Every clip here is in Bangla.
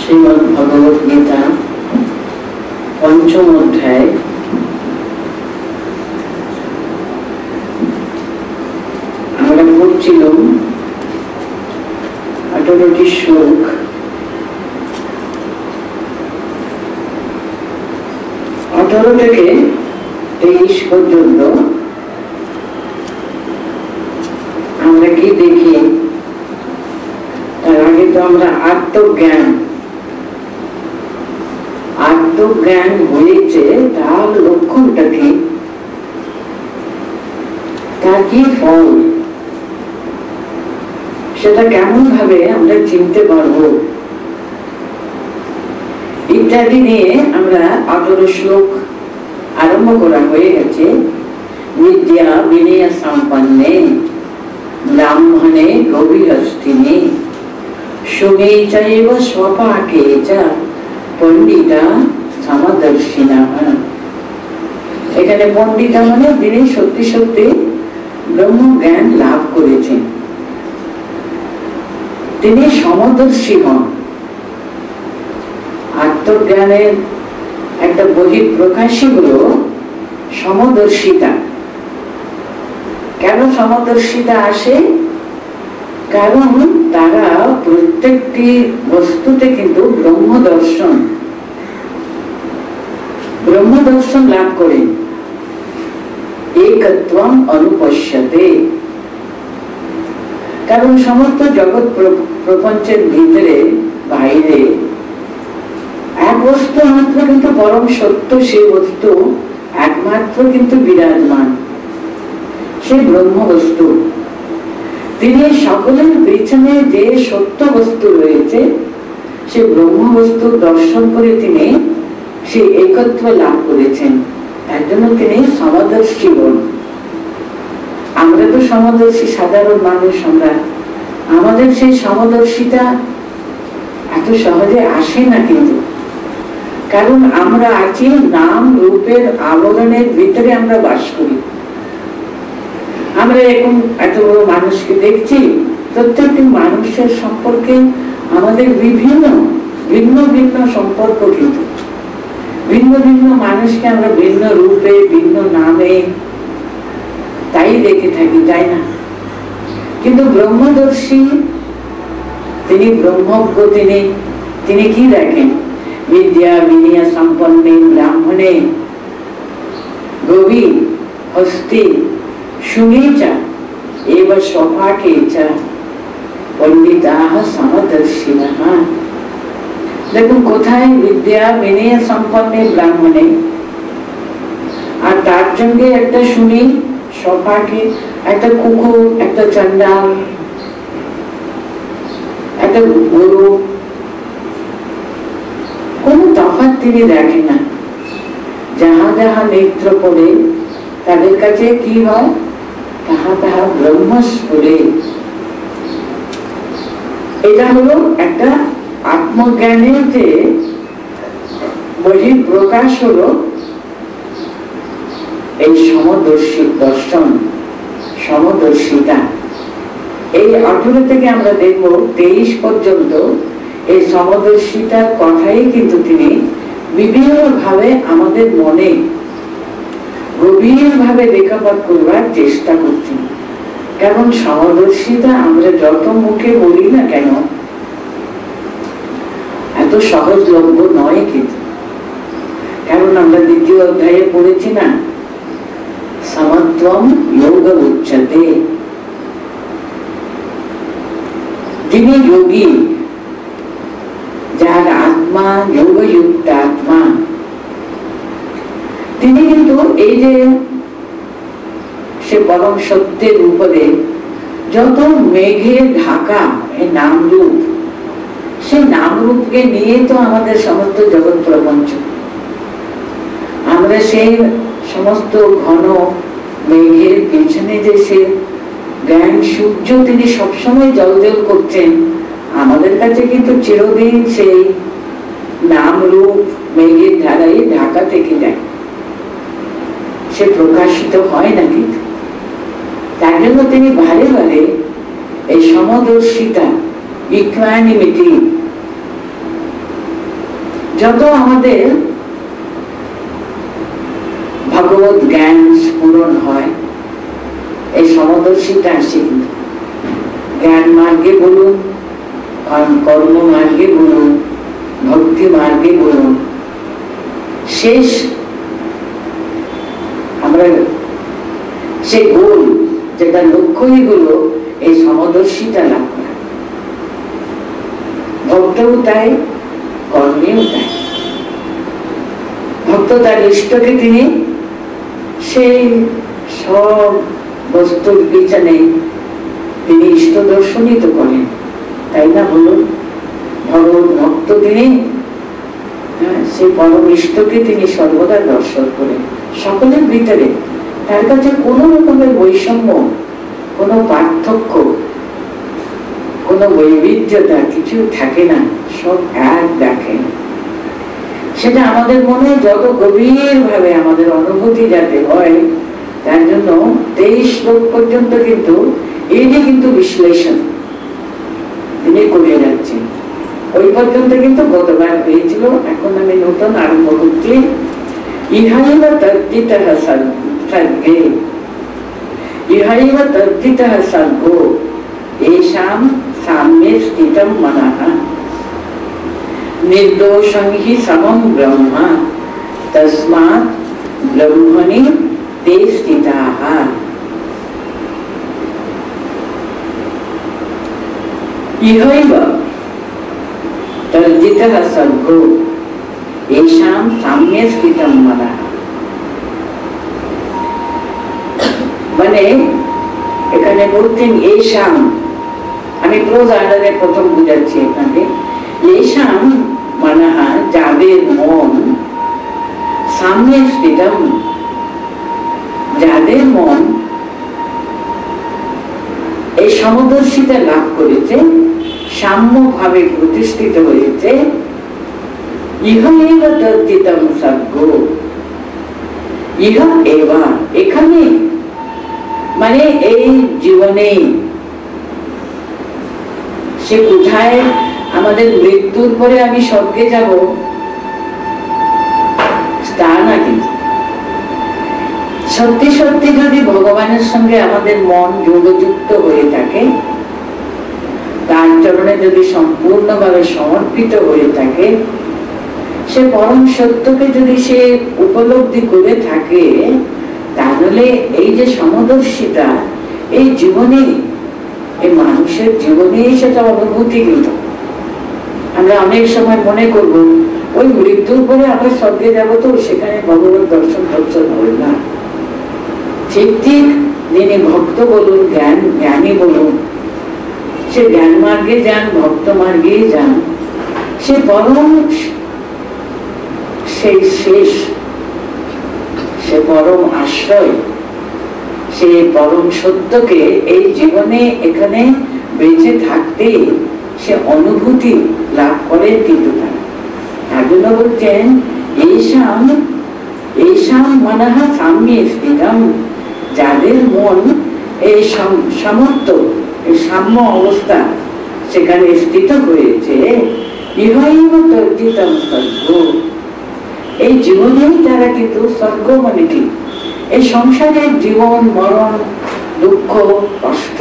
শ্রীমদ্ ভগবত গীতা পঞ্চম অধ্যায় আমরা পড়ছিলাম 18টি শ্লোক। 18 থেকে 23 পর্যন্ত আমরা কি দেখি, তার আগে তো আমরা আত্মজ্ঞান হয়েছে, তার লক্ষণটা কি, তার কি ফল, সেটা কেমন ভাবে আমরা চিনতে পারবো ইত্যাদি নিয়ে আমরা 18 শ্লোক আরম্ভ করা হয়ে গেছে। বিদ্যা বিনয় সম্পন্নে ব্রাহ্মণে গভীরস্থিনে শুনে চৈব স্বপাকে চ পণ্ডিতা সমদর্শিনা। এখানে পণ্ডিতা মানে যিনি সত্যি সত্যি ব্রহ্ম জ্ঞান লাভ করেছেন, তিনি সমদর্শী হন। আত্মজ্ঞানের একটা বহিঃপ্রকাশই হলো সমদর্শিতা। কেন সমদর্শিতা আসে? কারণ তারা প্রত্যেকটি বস্তুতে কিন্তু ব্রহ্ম দর্শন লাভ করেন। একত্বম অনুপশ্যতে, কারণ সমস্ত জগৎ প্রপঞ্চের ভিতরে বাইরে এক বস্তু মাত্র কিন্তু পরম সত্য, সে বস্তু একমাত্র কিন্তু বিরাজমান, সে ব্রহ্ম বস্তু। তিনি সকলের পেছনে যে সত্য বস্তু রয়েছে, সে ব্রহ্ম বস্তু দর্শন করে তিনি সেই একত্ব লাভ করেছেন। তার জন্য তিনি সমদর্শী হন। আমরা তো সমদর্শী সাধারণ মানুষ, আমাদের সেই সমদর্শিতা এত সহজে আসে না, কিন্তু কারণ আমরা আছি নাম রূপের আবরণের ভিতরে আমরা বাস করি। আমরা এখন এত বড় মানুষকে দেখছি, প্রত্যেকটি মানুষের সম্পর্কে আমাদের ভিন্ন ভিন্ন সম্পর্ক, কিন্তু ভিন্ন ভিন্ন মানুষকে আমরা ভিন্ন রূপে ভিন্ন নামে তাই দেখে থাকি, তাই না? কিন্তু ব্রহ্মদর্শী, তিনি ব্রহ্মজ্ঞ, তিনি কি দেখেন? বিদ্যা বিনয় সম্পন্নে ব্রাহ্মণে গভীর হস্তি শুনেচা এবার স্বপাকেচা পণ্ডিতাঃ সমদর্শিনঃ। দেখুন কোথায় বিদ্যা বিনয় সম্পন্নে ব্রাহ্মণে, আর তার সঙ্গে একটা শুনি স্বপাকে, একটা কুকুর, একটা চন্ডাল, একটা গুরু, কোন তফাৎ তিনি দেখেন না। যাহা যাহা নেত্র পড়ে তাদের কাছে কি হয়? তাহা তাহা ব্রহ্মস্ফুরে। এটা হলো একটা আত্মজ্ঞানের যে বহিঃপ্রকাশ, হলো এই সমদর্শিতা। এই 18 থেকে আমরা দেখব 23 পর্যন্ত এই সমদর্শিতার কথাই কিন্তু তিনি বিভিন্ন ভাবে আমাদের মনে গভীর ভাবে রেখাপাত করবার চেষ্টা করছেন। কারণ সমদর্শিতা আমরা যত মুখে বলি না কেন, এত সহজলভ্য নয় কিন্তু। কারণ আমরা 2য় অধ্যায়ে পড়েছি না, সমত্বম যোগ উচ্চতে। যিনি যোগী, যার আত্মা যোগযুক্ত আত্মা, তিনি কিন্তু এই যে সে পরম সত্যের উপরে যত মেঘে ঢাকা এই নামরূপ, সেই নামরূপকে নিয়ে তো আমাদের সমস্ত জগৎ প্রপঞ্চ। আমরা সেই সমস্ত ঘন মেঘের পিছনে যে সে জ্ঞান সূর্য, তিনি সবসময় জ্বলজ্বল করছেন, আমাদের কাছে কিন্তু চিরদিন সেই নাম রূপ মেঘের ধারায় ঢাকা থেকে যায়, সে প্রকাশিত হয় না। কিন্তু তার জন্য তিনি বারে বারে এই সমদর্শিতা, ইকুয়ানিমিটি, যত আমাদের ভগবত জ্ঞান স্ফুরণ হয়, এই সমদর্শিতা আসে। জ্ঞান মার্গে বলুন, কর্ম মার্গে বলুন, ভক্তি মার্গে বলুন, শেষ আমরা সে গোল, যেটা লক্ষ্যই হলো এই সমদর্শিতা লাভ করা। ভক্তও তাই, কর্মেও তাই। ভক্ত তার ইষ্টকে তিনি সেই সব বস্তুর পিছনে তিনি ইষ্ট দর্শনই তো করেন, তাই না? বলুন, ভগবত ভক্ত তিনি সেই পরম ইষ্টকে তিনি সর্বদা দর্শন করেন সকলের ভিতরে। তার কাছে কোন রকমের বৈষম্য, কোন পার্থক্য, কোন বৈবিধ্যতা কিছু থাকে না, সব এক দেখেন। সেটা আমাদের মনে যত গভীর ভাবে আমাদের অনুভূতি যাতে হয়, তার জন্য 23 শ্লোক পর্যন্ত কিন্তু এই যে কিন্তু বিশ্লেষণ তিনি করে যাচ্ছেন। ওই পর্যন্ত কিন্তু গতবার হয়েছিল, এখন আমি নতুন আরম্ভ করছি। ইহাইব তদ্ধিতঃ সর্গে, ইহাইব তদ্ধিতঃ সর্গো এষাম সাম্যে স্থিতম মনঃ নির্দোষং হি সমম ব্রহ্মা তস্মাৎ ব্রহ্মণি তে স্থিতাঃ। ইহৈব তদ্ধিতঃ সর্গো এষাম সাম্যে স্থিতম মনঃ। মানে এখানে বলতেন এষাম, আমি ক্লোজ আন্ডারে প্রথম বুঝাচ্ছি এখানে। এষাম মনঃ, যাদের মন, সাম্যে স্থিতম, যাদের মন এই সমদর্শিতা লাভ করেছে, সাম্য ভাবে প্রতিষ্ঠিত হয়েছে, ইহৈব তদ্ধিতম সর্গো, ইহ এবা, এখানে মানে এই জীবনে। সে কোথায়? আমাদের মৃত্যুর পরে আমি স্বর্গে যাব তা না, কিন্তু সত্যি সত্যি যদি ভগবানের সঙ্গে আমাদের মন যোগযুক্ত হয়ে থাকে, তার চরণে যদি সম্পূর্ণভাবে সমর্পিত হয়ে থাকে, সে পরম সত্যকে যদি সে উপলব্ধি করে থাকে, তাহলে এই যে সমদর্শিতা এই জীবনে, এই মানুষের জীবনে সেটা অনুভূতি। কিন্তু আমরা অনেক সময় মনে করব ওই মৃত্যুর পরে আবার স্বর্গে যাবো, তো সেখানে ভগবত দর্শন হবে না। ঠিক ঠিক যিনি ভক্ত বলুন, জ্ঞানী বলুন, সে জ্ঞান মার্গে যান, ভক্ত মার্গে যান, সে পরম, সেই শেষ, সে পরম আশ্রয়, সে পরম সত্যকে এই জীবনে এখানে বেঁচে থাকতে সে অনুভূতি লাভ করে। কিন্তু তার জন্য বলছেন এষাম মনঃ সাম্যে স্থিতম, যাদের মন এই সমর্থ, এই সাম্য অবস্থা সেখানে স্থিত হয়েছে, ইহৈব তদ্ধিতম সর্গো, এই জীবনেই তারা কিন্তু স্বর্গ, মানে কি এই সংসারের জীবন, মরণ, দুঃখ, কষ্ট,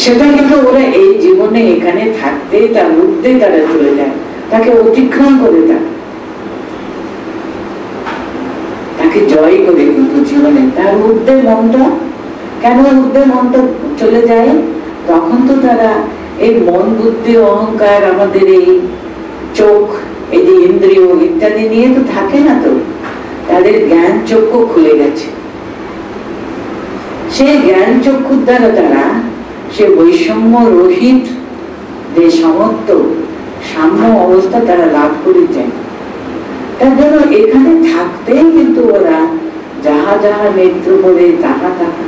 সেটা কিন্তু ওরা এই জীবনে এখানে থাকতে তার ঊর্ধ্বে তারা চলে যায়, তাকে অতিক্রম করে তাকে জয় করে। কিন্তু জীবনে তার ঊর্ধ্বে মনটা, কেন ঊর্ধ্বে মনটা চলে যায়? তখন তো তারা এই মন, বুদ্ধি, অহংকার, আমাদের এই চোখ, এই যে ইন্দ্রিয় ইত্যাদি নিয়ে তো থাকে না, তো তাদের জ্ঞান চক্ষু খুলে গেছে। সেই জ্ঞান চক্ষুর দ্বারা তারা সে বৈষম্য রহিত যে সমস্ত সাম্য অবস্থা তারা লাভ করেছেন। তার জন্য এখানে থাকতেই কিন্তু ওরা যাহা যাহা নেত্র করে তাহা তাহা,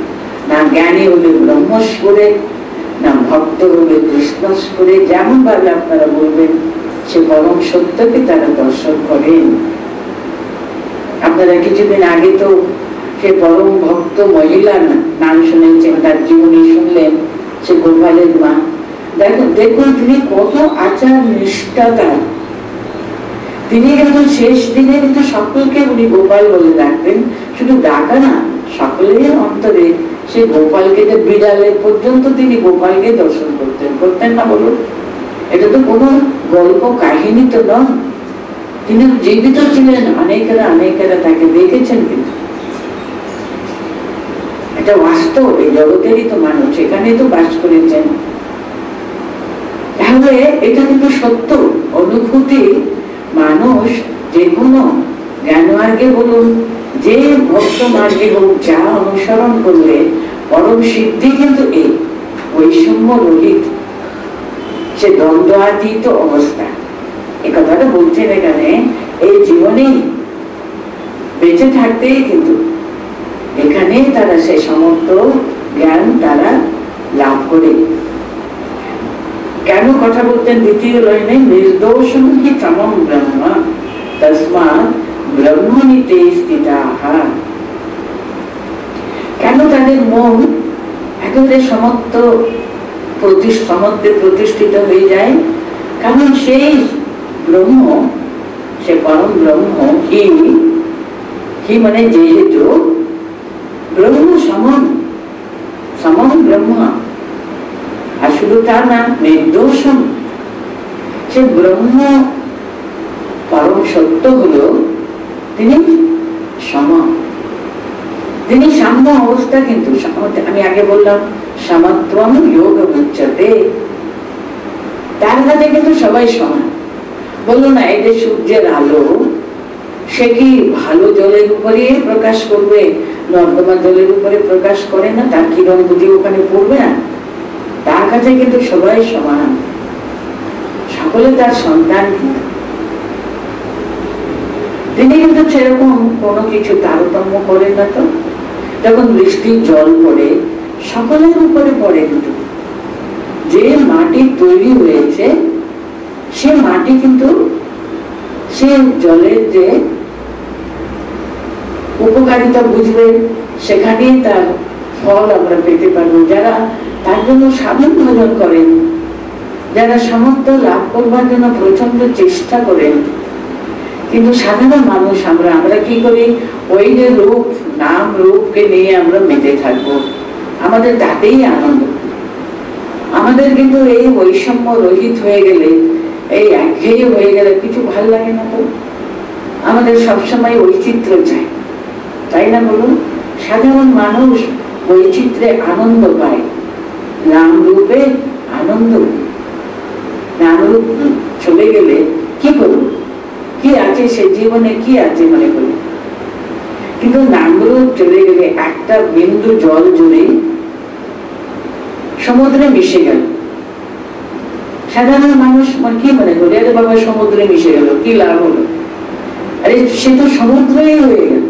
না জ্ঞানী হলে ব্রহ্মস করে, না ভক্ত হলে কৃষ্ণস করে, যেমন ভাবে আপনারা বলবেন, সে পরম সত্যকে তারা দর্শন করেন। আপনারা কিছুদিন আগে তো সে পরম ভক্ত মহিলার নাম শুনেছেন, তার জীবনী শুনলেন, সে গোপালের মা। দেখুন তিনি কত আচার নিষ্ঠা তার। তিনি কিন্তু শেষ দিনে কিন্তু সকলকে উনি গোপাল বলে ডাকতেন, শুধু ডাকা না, সকলের অন্তরে সে গোপালকে, বিড়ালের পর্যন্ত তিনি গোপালকে দর্শন করতেন না বলুন? এটা তো কোনো গল্প কাহিনী তো নয়, তিনি জীবিত ছিলেন, অনেকেরা তাকে দেখেছেন, কিন্তু এটা বাস্তব, এই জগতেরই তো মানুষ, এখানে তো বাস করেছেন। তাহলে এটা কিন্তু সত্য অনুভূতি। মানুষ যে কোনো জ্ঞান মার্গে বলুন, যে ভক্ত মার্গে হোক, যা অনুসরণ করলে পরম সিদ্ধি কিন্তু এই বৈষম্য রহিত, সে দ্বন্দ্বাতীত অবস্থা। এই কথাটা বলছেন এখানে, এই জীবনে বেঁচে থাকতেই কিন্তু এখানে তারা সে সমস্ত জ্ঞান তারা লাভ করে। কেন কথা বলতেন দ্বিতীয় লাইনে, নির্দোষম হি তমম ব্রহ্ম তস্মাৎ ব্রহ্মণীতে স্থিতাঃ। কেন তাদের মন একেবারে সমস্ত প্রতিষ্ঠিত হয়ে যায়? কারণ সেই ব্রহ্ম, সে পরম ব্রহ্ম, কি মানে যেহেতু ব্রহ্ম সমম ব্রহ্ম, আর শুধু তা না, নির্দোষম, সে ব্রহ্ম পরম সত্য হলো তিনি তিনি সাম্য অবস্থা। কিন্তু আমি আগে বললাম সমত্বম যোগ উচ্চতে, তার কাছে কিন্তু সবাই সমান। বললো না, এই যে সূর্যের আলো, সে কি ভালো জলের উপরে প্রকাশ করবে, নর্দমা জলের উপরে প্রকাশ করে না? তার কিরণ বুঝি ওখানে পড়বে না? তার কাছে কিন্তু সবাই সমান, সকলে তার সন্তান। তিনি কিন্তু সেরকম কোনো কিছু তারতম্য করেন না। তো যখন বৃষ্টির জল পড়ে সকলের উপরে পড়ে, কিন্তু যে মাটি তৈরি হয়েছে সে মাটি কিন্তু সে জলের যে উপকারিতা বুঝবে, সেখানেই তার ফল আমরা পেতে পারবো। যারা তার জন্য সাধন ভজন করেন, যারা সামর্থ্য লাভ করবার জন্য প্রচন্ড চেষ্টা করেন, কিন্তু সাধারণ মানুষ আমরা কি করি? ওই যে রূপ, নাম রূপকে নিয়ে আমরা মেতে থাকবো, আমাদের তাতেই আনন্দ। আমাদের কিন্তু এই বৈষম্য রহিত হয়ে গেলে, এই একঘেয়ে হয়ে গেলে কিছু ভালো লাগে না। তো আমাদের সবসময় বৈচিত্র্য চাই, তাই না বলুন? সাধারণ মানুষ বৈচিত্র্যে আনন্দ পায়, নাম রূপে আনন্দ। নাম রূপ চলে গেলে কি করব? কি আছে সে জীবনে, কি আছে মনে করি? কিন্তু নাম রূপ চলে গেলে একটা বিন্দু জল জুড়ে সমুদ্রে মিশে গেল, সাধারণ মানুষ কি মনে করে? আরে বাবা, সমুদ্রে মিশে গেল, কি লাভ হলো? আরে সে তো সমুদ্রই হয়ে গেল।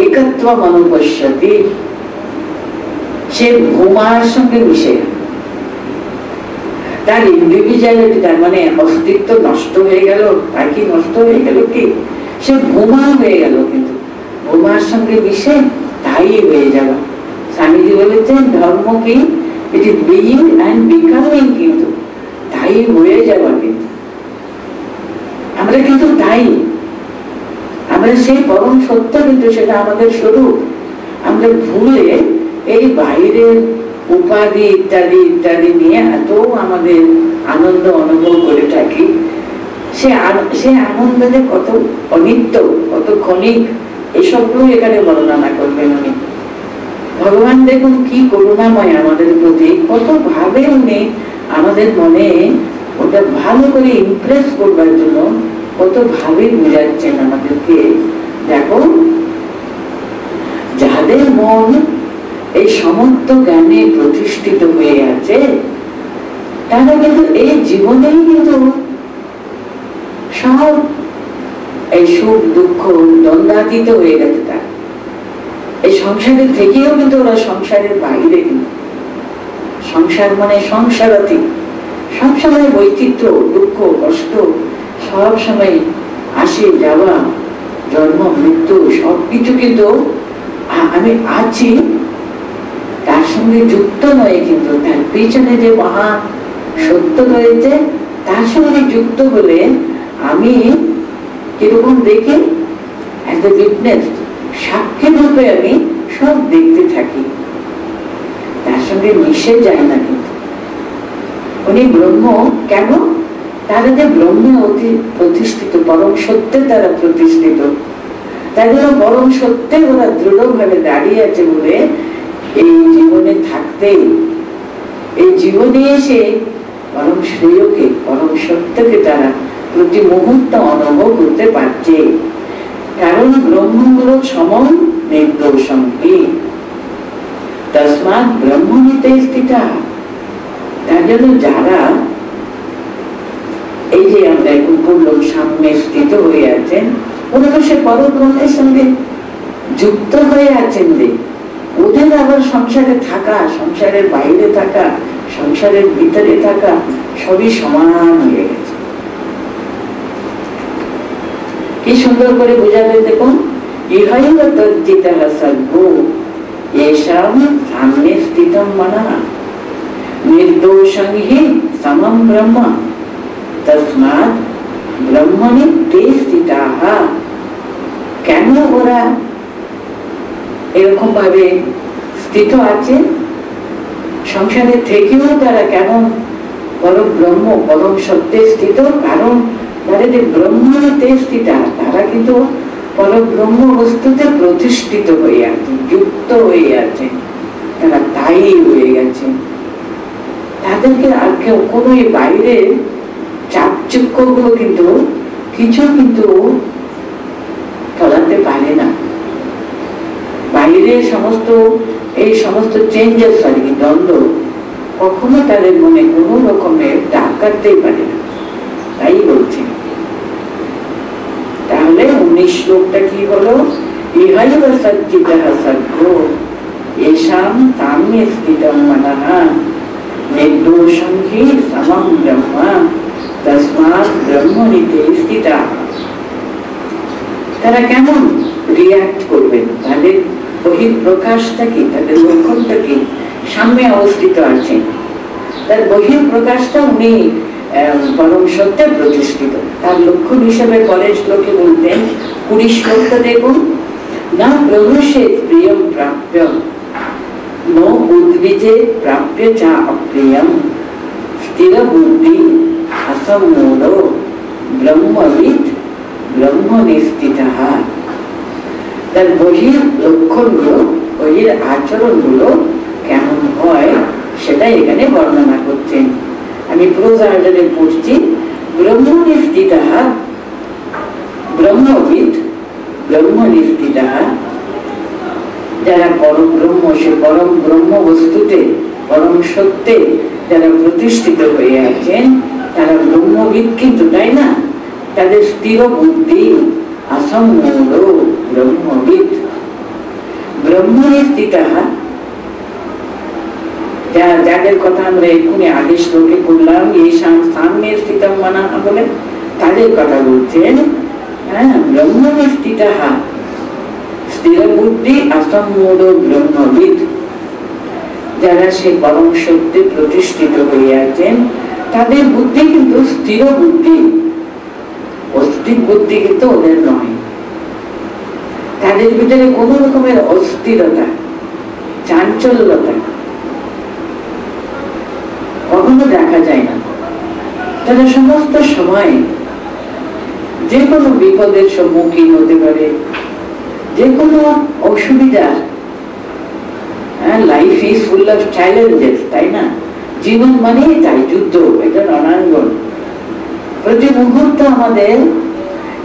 একত্ব অনুপশ্যতি, সে ভূমার সঙ্গে মিশে গেল, তার ইন্ডিভিজুয়ালিটি, তার মানে অস্তিত্ব নষ্ট হয়ে গেল। তার কি নষ্ট হয়ে গেল? কি সে ভূমা হয়ে গেল, কিন্তু ভূমার সঙ্গে মিশে তাই হয়ে যাওয়া। স্বামীজি বলেছেন ধর্ম কি? It is being and becoming, কিন্তু তাই হয়ে যাওয়া। কিন্তু আমরা কিন্তু তাই, আমরা সেই পরম সত্য, কিন্তু সেটা আমাদের স্বরূপ। আমরা ভুলে এই বাইরের উপাধি ইত্যাদি ইত্যাদি নিয়ে এত আমাদের আনন্দ অনুভব করে থাকি। সে আনন্দ যে কত অনিত্য, কত ক্ষণিক, এসবগুলো এখানে বর্ণনা করবেন উনি। ভগবান দেখুন কি করুণাময় আমাদের প্রতি, কত ভাবে উনি আমাদের মনে ওটা ভালো করে ইমপ্রেস করবার জন্য কত ভাবে বুঝাচ্ছেন আমাদেরকে। দেখো, যাদের মন এই সমস্ত জ্ঞানে প্রতিষ্ঠিত হয়ে আছে, তারা কিন্তু এই জীবনেই কিন্তু সব এই সুখ দুঃখ দ্বন্দ্বাতীত হয়ে গেছে। তার এই সংসারের থেকেও কিন্তু ওরা সংসারের বাইরে, কিন্তু সংসার মানে সংসারাতীত, সবসময় বৈচিত্র্য, দুঃখ, কষ্ট সব সময় আসে যাওয়া, জন্ম মৃত্যু সবকিছু, কিন্তু আমি আছি তার সঙ্গে সঙ্গে যুক্ত নয়, কিন্তু তার পিছনে যে মহা সত্য রয়েছে তার সঙ্গে যুক্ত হলে আমি কিরকম দেখি, এত উইটনেস, সাক্ষী রূপে আমি সব দেখতে থাকি, তার সঙ্গে মিশে যায় না। কিন্তু উনি ব্রহ্ম কেন? তারা যে ব্রহ্মে অতি প্রতিষ্ঠিত, পরম সত্যে তারা প্রতিষ্ঠিত, তাই জন্য পরম সত্যে ওরা দৃঢ়ভাবে দাঁড়িয়ে আছে বলে এই জীবনে থাকতে, এই জীবনে এসে পরম শ্রেয়কে, পরম সত্যকে তারা প্রতি মুহূর্ত অনুভব করতে পারছে। কারণ ব্রহ্ম হল সমম নির্দোষম, তস্মাৎ ব্রহ্মণীতে স্থিতা। তার জন্য যারা এই যে আমরা এখন বললাম সামনে স্থিত হয়ে আছেন, ওরা তো সে পরব্রহ্মের সঙ্গে যুক্ত হয়ে আছেন রে। ওদের আবার সংসারে থাকা, সংসারের বাইরে থাকা, সংসারের ভিতরে থাকা সবই সমান হয়ে গেছে। কি সুন্দর করে বোঝাবে দেখুন, ইহাইব তজ্জিতঃ সর্বো येषां साम्ये स्थितं मनः निर्दोषं हि समं ब्रह्म तस्मात् ब्रह्मणि ते स्थिताः। কেন ওরা এরকম ভাবে স্থিত আছে? সংসারে থেকেও তারা কেন পরম ব্রহ্ম, পরম সত্যে স্থিত? কারণ তারা যে ব্রহ্মতে স্থিত, তারা কিন্তু পরব্রহ্ম বস্তুতে প্রতিষ্ঠিত হয়ে আছে, যুক্ত হয়ে আছে, তারা তাই হয়ে গেছে। তাদেরকে আর কেউ কোনো বাইরের চাকচক্য গুলো কিন্তু কিছু কিন্তু ফলাতে পারে না। বাইরে সমস্ত এই সমস্ত চেঞ্জেস আর কি, দ্বন্দ্ব কখনো তাদের মনে কোনো রকমের দাগ কাটতেই পারে না। তাই বলছে। তাহলে 19 শ্লোকটা কি হলো? ইহাইব সজ্জিতঃ সর্বো येषां साम्ये स्थितं मनः निर्दोषं हि समं ब्रह्म तस्मात् ब्रह्मणि ते स्थिताः। তারা কেমন রিঅ্যাক্ট করবেন? তাদের বহিঃপ্রকাশটা কি, তাদের লক্ষণটা কি? সামনে অবস্থিত আছেন, তার বহিঃপ্রকাশটা উনি পরম সত্যে প্রতিষ্ঠিত। তার লক্ষণ হিসেবে পরের শ্লোকে বলতেন, 20 শ্লোকটা দেখুন, না প্রভুষে প্রিয়ম প্রাপ্য ন উদ্বিজে প্রাপ্য চা অপ্রিয়ম স্থির বুদ্ধি অসম্মূঢ় ব্রহ্মবিদ ব্রহ্মনিষ্ঠিতঃ। তার বহির লক্ষণগুলো, বহির আচরণগুলো কেমন হয় সেটা এখানে বর্ণনা করছেন। আমি প্রোজার্ডনে পড়ছি, ব্রহ্মনিষ্ঠিতঃ ব্রহ্মবিদ ব্রহ্মনিষ্ঠিতঃ। যারা পরম ব্রহ্ম, সে পরম ব্রহ্ম বস্তুতে, পরম সত্যে যারা প্রতিষ্ঠিত হয়ে আছেন তারা ব্রহ্মবিদ, কিন্তু তাই না? তাদের স্থির বুদ্ধি, অসম্মূঢ় ব্রহ্মবিদ ব্রহ্মনিষ্ঠিতঃ। যাদের কথা আমরা এক্ষুনি আগে শ্লোকে করলাম, এই সামনে স্থিতম মনঃ বলে, তাদের কথা বলছেন। ব্রহ্মনিষ্ঠিতঃ স্থির বুদ্ধি অসম্মূঢ় ব্রহ্মবিদ। যারা সে পরম সত্যে প্রতিষ্ঠিত হয়ে আছেন তাদের বুদ্ধি কিন্তু স্থির বুদ্ধি, অস্থির বুদ্ধি কিন্তু ওদের নয়। তাদের ভিতরে কোন রকমের অস্থিরতা, চাঞ্চল্যতা কখনো দেখা যায় না। তারা সমস্ত সময় যে কোনো বিপদের সম্মুখীন হতে পারে, যে কোনো অসুবিধা। Life is full of challenges, তাই না? জীবন মানেই তাই যুদ্ধ, এটা রণাঙ্গন। প্রতি মুহূর্ত আমাদের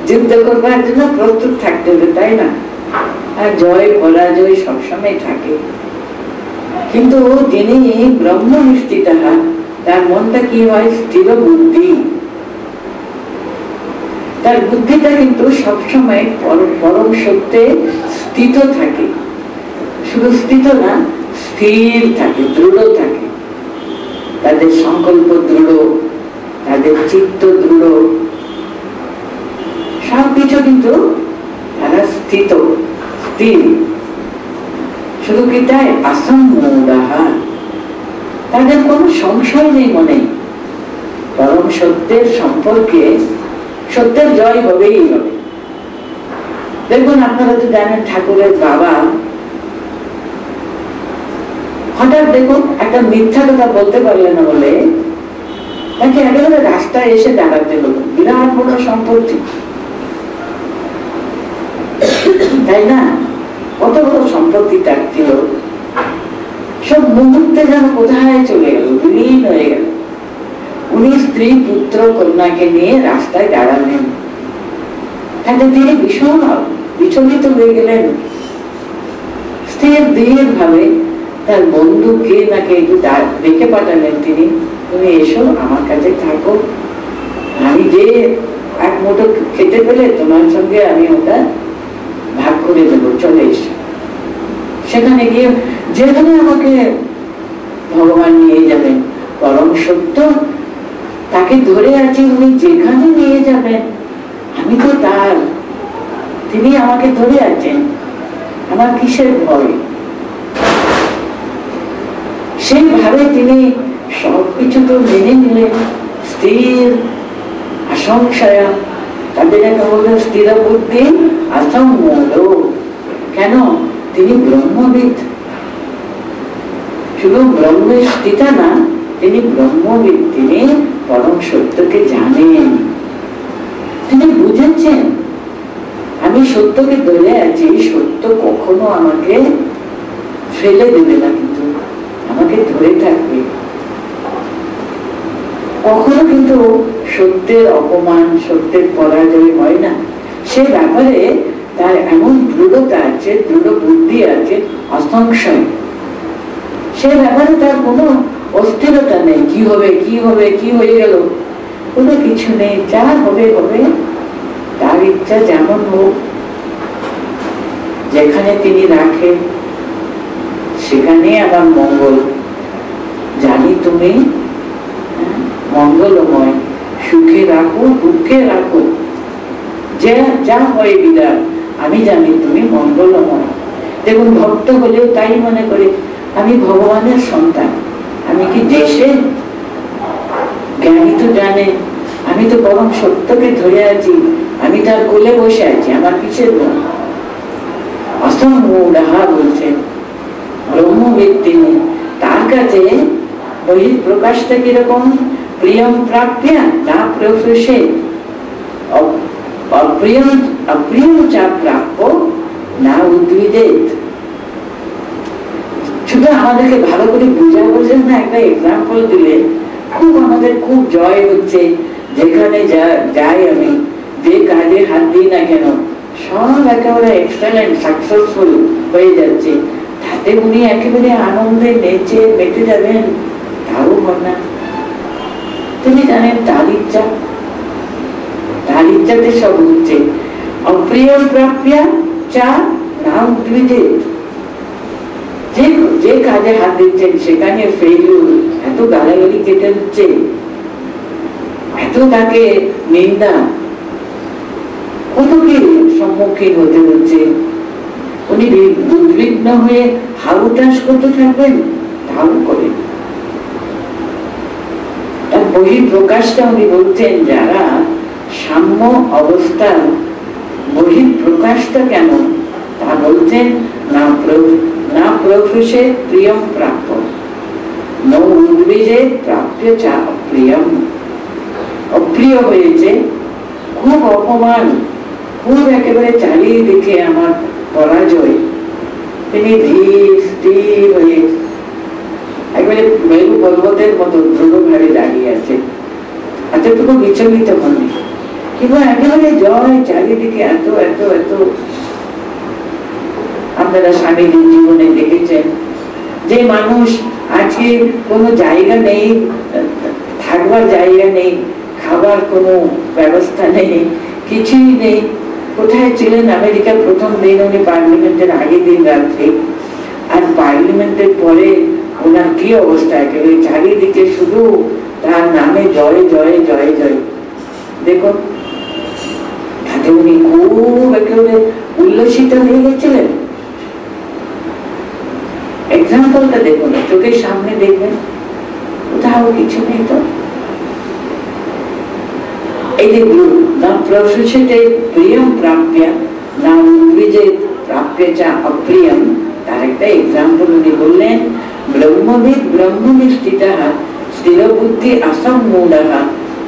যুদ্ধ করবার জন্য প্রস্তুত থাকতে হবে, তাই না? আর জয় পরাজয় সবসময় থাকে। কিন্তু যিনি ব্রহ্মনিষ্ঠিত, তার মনটা কি হয়? স্থির বুদ্ধি। তার বুদ্ধিটা কিন্তু সবসময় পরম সত্যে স্থিত থাকে। শুধু স্থিত না, স্থির থাকে, দৃঢ় থাকে। তাদের সংকল্প দৃঢ়, তাদের চিত্ত দৃঢ়, সবকিছু কিন্তু তারা স্থিত, স্থির। শুধু কি তাই? আসম্মূঢ়াহা, তাদের কোনো সংশয় নেই মনে, পরম সত্যের সম্পর্কে সত্যের জয় হবেই হবে। দেখুন, আপনারা তো জানেন ঠাকুরের বাবা হঠাৎ দেখুন একটা মিথ্যা কথা বলতে পারলেন না বলে তাকে একেবারে রাস্তায় এসে দাঁড়াতে হলো। বিরাট বড় সম্পত্তি, তাই না? কত বড় সম্পত্তি তার ছিল, সব মুহূর্তে যেন কোথায় চলে গেল, বিলীন হয়ে গেল। উনি স্ত্রী পুত্র কন্যাকে নিয়ে রাস্তায় দাঁড়ালেন, তাতে তিনি ভীষণ বিচলিত হয়ে গেলেন। স্থির ধীর ভাবে তার বন্ধুকে নাকি একটু ডেকে পাঠালেন তিনি, তুমি এসো আমার কাছে থাকো, আমি যে এক মুঠো খেতে পেলে তোমার সঙ্গে আমি ওটা ভাগ করে দেবো, চলে এসো। সেখানে গিয়ে যেখানে আমাকে ভগবান নিয়ে যাবেন, পরম সত্য তাকে ধরে আছি, উনি যেখানে নিয়ে যাবেন আমি তো তার, তিনি আমাকে ধরে আছেন, আমার কিসের ভয়? সেইভাবে তিনি সবকিছু তো মেনে নিলেন, স্থির আসংশয়া, তাদের একটা বললেন স্থির বুদ্ধি আসম্মূঢ়। কেন? তিনি ব্রহ্মবিদ, শুধু ব্রহ্মের স্থিতা না, তিনি ব্রহ্মবিদ, তিনি পরম সত্যকে জানেন, তিনি বুঝেছেন আমি সত্যকে ধরে আছি, সত্য কখনো আমাকে ফেলে দেবে না, কিন্তু আমাকে ধরে থাকবে, কখনো কিন্তু সত্যের অপমান, সত্যের পরাজয় হয় না। সে ব্যাপারে তার এমন দৃঢ়তা আছে, দৃঢ় বুদ্ধি আছে, অসংশয়। সে ব্যাপারে তার কোনো অস্থিরতা নেই, কি হবে কি হবে, কি হয়ে গেল, কোনো কিছু নেই, যা হবে হবে, তার ইচ্ছা যেমন হোক। যেখানে তিনি রাখেন সেখানে আমার মঙ্গল, জানি তুমি মঙ্গলময়, সুখে রাখো দুঃখে রাখো, যা হয় বিধান, আমি জানি তুমি মঙ্গলময়। দেখুন, ভক্ত হলেও তাই মনে করে আমি ভগবানের সন্তান, আমি কি দেশে? জ্ঞানী তো জানে আমি তো পরম সত্যকে ধরে আছি, আমি তার কোলে বসে আছি, আমার কিসের ভয়? অসম্মূঢ়াহা বলছেন ব্রহ্মবিদ তিনি, তার কাছে বহির প্রকাশটা কিরকম? প্রিয়ম প্রাপ্য না প্রফুষে, অপ্রিয়ম চা প্রাপ্য না উদ্ভিদেত। শুধু আমাদেরকে ভালো করে বুঝা বোঝেন না, একটা এক্সাম্পল দিলে খুব আমাদের খুব জয় হচ্ছে। যেখানে যাই আমি, যে কাজে হাত দিই না কেন, সব একেবারে এক্সেলেন্ট সাকসেসফুল হয়ে যাচ্ছে। তাতে উনি একেবারে আনন্দে নেচে মেতে যাবেন, তাও হয় না। তিনি জানেন তার ইচ্ছাতে সব হচ্ছে। অপ্রিয় প্রাপ্যা চা না উদ্ভিদে, যে কাজে হাত দিচ্ছেন সেখানে ফেলিউর, এত গালাগালি কেটে দিচ্ছে, এত তাকে নিন্দা, কত কি সম্মুখীন হতে হচ্ছে। উনি উদ্বিগ্ন হয়ে হাউটাস করতে থাকবেন, তাও করে। তার বহির প্রকাশটা উনি বলছেন, যারা সাম্য অবস্থার বহির প্রকাশটা কেমন তা বলছেন, না প্রফুষে প্রিয়ম প্রাপ্য, ন উদ্ভিজে প্রাপ্য চা অপ্রিয়ম। অপ্রিয় হয়েছে, খুব অপমান, খুব একেবারে চারিদিকে আমার পরাজয়। তিনি ধীর স্থির হয়ে একেবারে মেরু পর্বতের মতো দৃঢ়ভাবে দাঁড়িয়ে আছে, এতটুকু বিচলিত হননি, কিন্তু একেবারে জয়, চারিদিকে এত এত এত। আপনারা স্বামীজির জীবনে দেখেছেন যে মানুষ আজকে কোনো জায়গা নেই, থাকবার জায়গা নেই, খাবার কোনো ব্যবস্থা নেই, কিছুই নেই, কোথায় ছিলেন? আমেরিকার প্রথম দিন উনি পার্লামেন্টের আগের দিন রাত্রে, আর পার্লামেন্টের পরে ওনার কি অবস্থা, একেবারে চারিদিকে শুধু তার নামে জয় জয় জয় জয়। দেখুন, তাতে উনি খুব একেবারে উল্লসিত হয়ে গেছিলেন। এক্সাম্পলটা দেখুন, চোখের সামনে দেখবেন কোথাও কিছু নেই তো। এই যে না প্রসূচিতে প্রিয়ম প্রাপ্য না উদ্ভিজেত প্রাপ্য চা অপ্রিয়ম, তার একটা এক্সাম্পল উনি বললেন, ব্রহ্মবিদ ব্রহ্মনিষ্ঠিতঃ স্থিরবুদ্ধি অসম্মূঢ়ঃ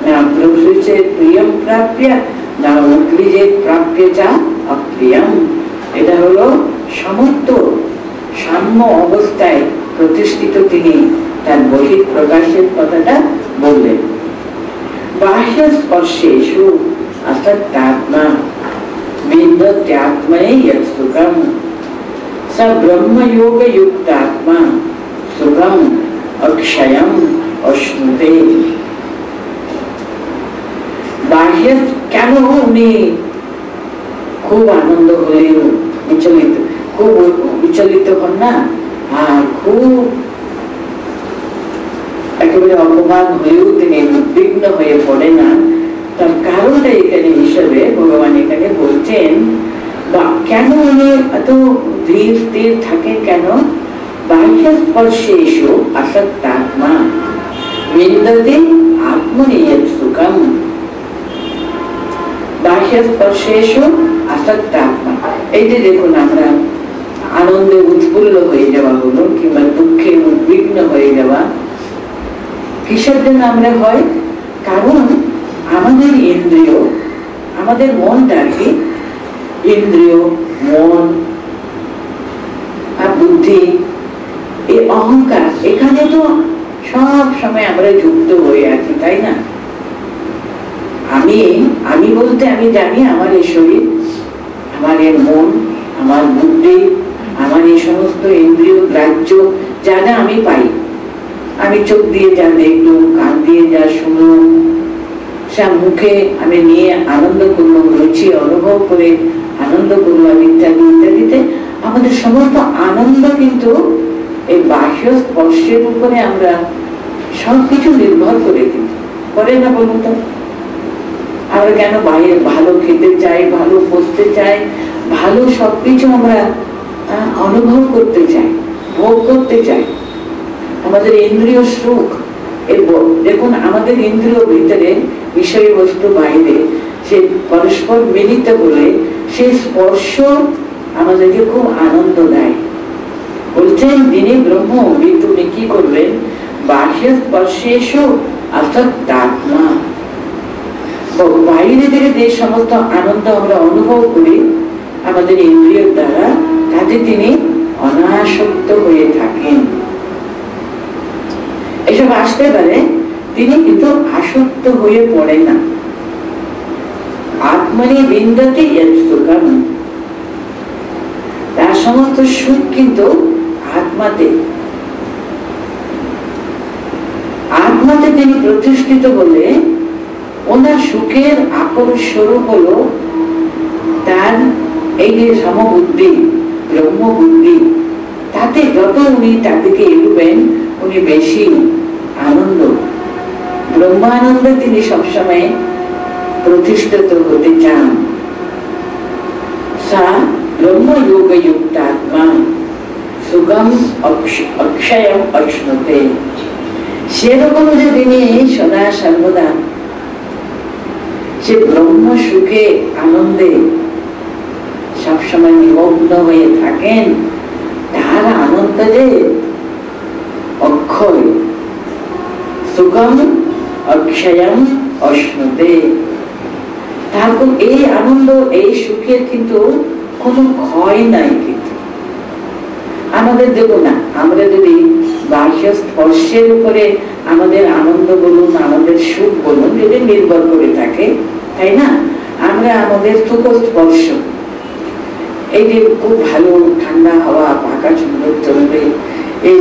না প্রসূচিতে প্রিয়ম প্রাপ্য না উদ্ভিজেত প্রাপ্য চা অপ্রিয়ম। এটা হলো সমস্ত সাম্য অবস্থায় প্রতিষ্ঠিত তিনি তার বহিঃপ্রকাশের কথাটা বললেন। বাহ্য স্পর্শেষু আসক্তাত্মা বিন্দত্যাত্মনে যৎ সুখম স ব্রহ্মযোগ যুক্তাত্মা সুখম অক্ষয়ম অশ্নুতে। বাহ্য কেন উনি খুব আনন্দ হলেও বিচলিত, খুব বিচলিত হন না, আর খুব একেবারে অপমান হয়েও তিনি উদ্বিগ্ন হয়ে পড়ে না, তার কারণটা এখানে হিসেবে ভগবান এখানে বলছেন, বা কেন উনি এত ধীর স্থির থাকেন কেন? বাহ্য স্পর্শেষু আসক্তাত্মা বিন্দতে আত্মনি যৎ সুখম। বাহ্য স্পর্শেষু আসক্তাত্মা, এই যে দেখুন আমরা আনন্দে উৎফুল্ল হয়ে যাওয়া হলো কিংবা দুঃখে উদ্বিগ্ন হয়ে যাওয়া, কিসের জন্য আমরা হয়? কারণ আমাদের ইন্দ্রিয়, আমাদের মনটা কি, ইন্দ্রিয়, মন আর বুদ্ধি, এই অহংকার, এখানে তো সব সময় আমরা যুক্ত হয়ে আছি, তাই না? আমি আমি বলতে আমি জানি আমার এই শরীর, আমার এই মন, আমার বুদ্ধি, আমার এই সমস্ত ইন্দ্রিয় গ্রাহ্য যা যা আমি পাই, আমি চোখ দিয়ে যা দেখলাম, কান দিয়ে যা শুনলাম, সে মুখে আমি নিয়ে আনন্দ করলাম, রুচি অনুভব করে আনন্দ করলাম, ইত্যাদি ইত্যাদিতে আমাদের সমস্ত আনন্দ কিন্তু এই বাহ্য স্পর্শের উপরে আমরা সবকিছু নির্ভর করে, কিন্তু করে না বলুন তো? আমরা কেন বাইরে ভালো খেতে চাই, ভালো বসতে চাই, ভালো সবকিছু আমরা অনুভব করতে চাই, ভোগ করতে চাই, আমাদের ইন্দ্রিয় সুখ। দেখুন আমাদের ইন্দ্রিয় ভিতরে বিষয়বস্তু বাইরে সে পরস্পর মিলিত বলে সেই স্পর্শ আমাদেরকে খুব আনন্দ দেয়। বলছেন তিনি ব্রহ্ম, তুমি কি করবেন? বাহ্য স্পর্শেষু আসক্তাত্মা, বাইরে থেকে যে সমস্ত আনন্দ আমরা অনুভব করি আমাদের ইন্দ্রিয়ের দ্বারা, তাতে তিনি অনাসক্ত হয়ে থাকেন। এসব আসতে পারে, তিনি কিন্তু আসক্ত হয়ে পড়ে না। আত্মনি বিন্দতে যৎ সুখম, তার সমস্ত সুখ কিন্তু আত্মাতে, আত্মাতে তিনি প্রতিষ্ঠিত বলে ওনার সুখের আকর স্বরূপ হলো তার এই যে সমবুদ্ধি, ব্রহ্মবুদ্ধি, তাতে যত উনি তাদেরকে এগোবেন উনি বেশি আনন্দ, ব্রহ্মানন্দে তিনি সবসময় প্রতিষ্ঠিত হতে চান। সা ব্রহ্মযোগ যুক্তাত্মা সুখম অক্ষয়ম অশ্নুতে। সেরকম যে তিনি সদা সর্বদা সে ব্রহ্ম সুখে আনন্দে সবসময় নিমগ্ন হয়ে থাকেন, তার আনন্দ যে অক্ষয়, সুখম অক্ষয়ম অশ্নুতে। তার এই আনন্দ, এই সুখের কিন্তু কোনো ক্ষয় নাই। কিন্তু আমাদের দেখো না, আমরা যদি বাহ্য স্পর্শের উপরে আমাদের আনন্দ বলুন, আমাদের সুখ বলুন, যদি নির্ভর করে থাকে, তাই না? আমরা আমাদের সুখ স্পর্শ, এই যে খুব ভালো ঠান্ডা হাওয়া, পাকা সুন্দর চলবে, এই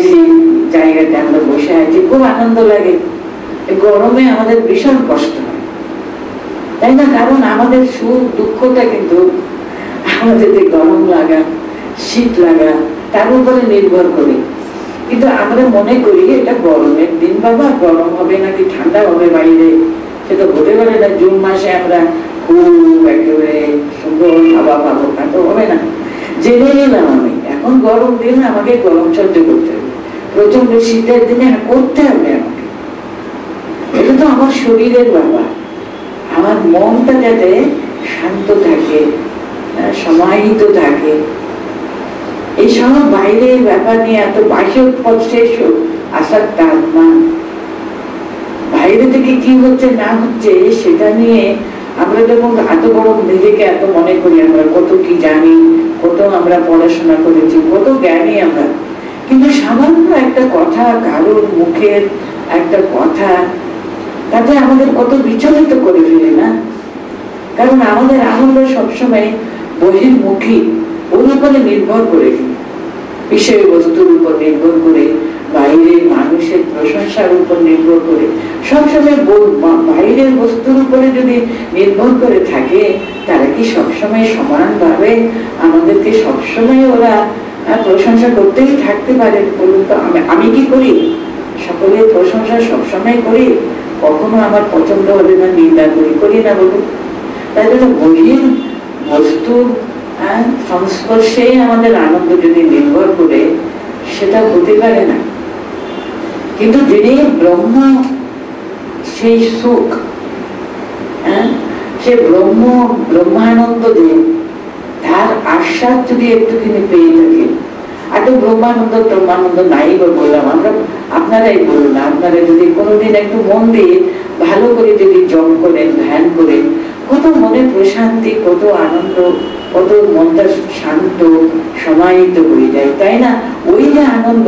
জায়গাতে আমরা বসে আছি, খুব আনন্দ লাগে। গরমে আমাদের ভীষণ কষ্ট হয়, তাই না? কারণ আমাদের সুখ দুঃখটা কিন্তু আমাদের গরম লাগা, শীত লাগা, তার উপরে নির্ভর করে। কিন্তু আমরা মনে করি এটা গরমের দিন, বাবা গরম হবে নাকি ঠান্ডা হবে বাইরে, সেটা হতে পারে না। জুন মাসে আমরা খুব একেবারে সুন্দর হাওয়া পাবো, তা তো হবে না। জেনে নিলাম আমি, এখন গরম দিন, আমাকে গরম সহ্য করতে হবে, প্রচন্ড শীতের দিনে করতে হবে আমাকে। এটা তো আমার শরীরের ব্যাপার। আমার মনটা যাতে শান্ত থাকে, সমাহিত থাকে, এই সব বাইরের ব্যাপার নিয়ে এত বাহ্য উৎপত্তি আসার আত্মা, বাইরে থেকে কি হচ্ছে না হচ্ছে সেটা নিয়ে আমরা যখন এত বড় নিজেকে এত মনে করি, আমরা কত কি জানি, কত আমরা পড়াশোনা করেছি, কত জ্ঞানী আমরা, কিন্তু সামান্য একটা কথা, কারোর মুখের একটা কথা, তাতে আমাদের কত বিচলিত করে ফেলে না। কারণ আমাদের আনন্দ সবসময় বহির্মুখী, ওর উপরে নির্ভর করে, বিষয় বস্তুর উপর নির্ভর করে, বাইরের মানুষের প্রশংসার উপর নির্ভর করে, সবসময় বাইরের বস্তুর উপরে যদি নির্ভর করে থাকে, তারা কি সবসময় সমানভাবে আমাদেরকে সবসময় ওরা প্রশংসা করতেই থাকতে পারে? বলুন তো, আমি কি করি? সকলের প্রশংসা সবসময় করি? কখনো আমার পছন্দ হবে না, নিন্দা করি না? বলুন, তাই জন্য বহির বস্তুর সংস্পর্শে আমাদের আনন্দ যদি নির্ভর করে, সেটা হতে পারে না। কিন্তু যিনি ব্রহ্ম, সেই সুখ, সে ব্রহ্মানন্দ দেন, তার আশ্বাস যদি একটুখানি পেয়ে থাকে, আর তো ব্রহ্মানন্দ নাই বললাম আমরা, আপনারাই বলুন, আপনারা যদি কোনোদিন একটু মন দিয়ে ভালো করে যদি জপ করেন, ধ্যান করেন, কত মনে প্রশান্তি, কত আনন্দ, কত মনটা শান্ত, সমাহিত হয়ে যায়, তাই না? ওই যে আনন্দ,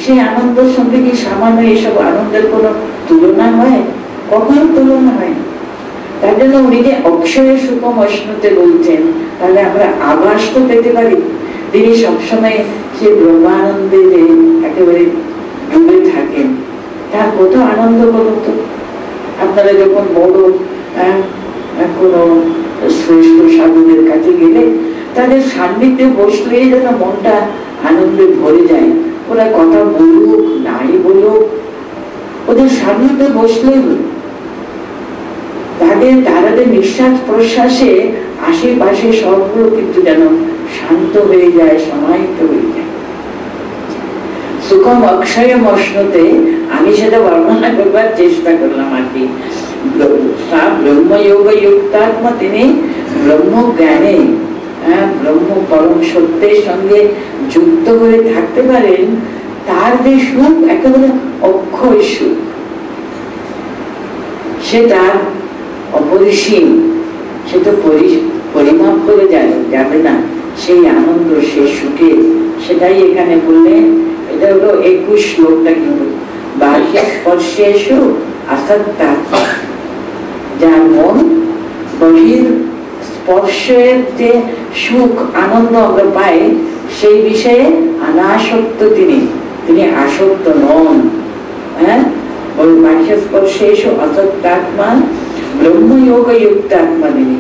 সেই আনন্দের সঙ্গে কি সামান্য এসব আনন্দের কোনো তুলনা হয়? কখনো তুলনা হয়। তার জন্য উনি যে অক্ষয় সুখম অশ্নুতে বলছেন, তাহলে আমরা আভাস তো পেতে পারি, তিনি সবসময় সে ব্রহ্মানন্দে একেবারে ডুবে থাকেন। তার কত আনন্দ বলতো। আপনারা যখন বড় কোন শ্রেষ্ঠ সাধুদের কাছে গেলে, তাদের সান্নিধ্যে বসলে যেন মনটা আনন্দে ভরে যায়। ওরা কথা বলুক নাই বলুক, ওদের সান্নিধ্যে বসলে তাদের নিঃশ্বাস প্রশ্বাসে আশেপাশে সবগুলো কিন্তু যেন শান্ত হয়ে যায়, সমাহিত হয়ে যায়। সুখম অক্ষয় মশ্নুতে আমি সেটা বর্ণনা করবার চেষ্টা করলাম আর কি। ব্রহ্মযোগ যুক্তাত্মা, তিনি ব্রহ্ম জ্ঞানে, ব্রহ্ম পরম সত্যের সঙ্গে যুক্ত হয়ে থাকতে পারেন। তার যে সুখ, একেবারে অক্ষয় সুখ, সে তার অপরিসীম, সে তো পরিমাপ করে যাবে না সেই আনন্দ, সেই সুখে। সেটাই এখানে বললেন। এটা হলো 21 শ্লোকটা, কিন্তু বাহ্য স্পর্শেষু আসক্তাত্মা, যার মন বহির স্পর্শের যে সুখ আনন্দ আমরা পাই, সেই বিষয়ে অনাসক্ত, তিনি আসক্ত নন। ওই বাহ্য স্পর্শেষু আসক্তাত্মা ব্রহ্মযোগ যুক্তাত্মা, তিনি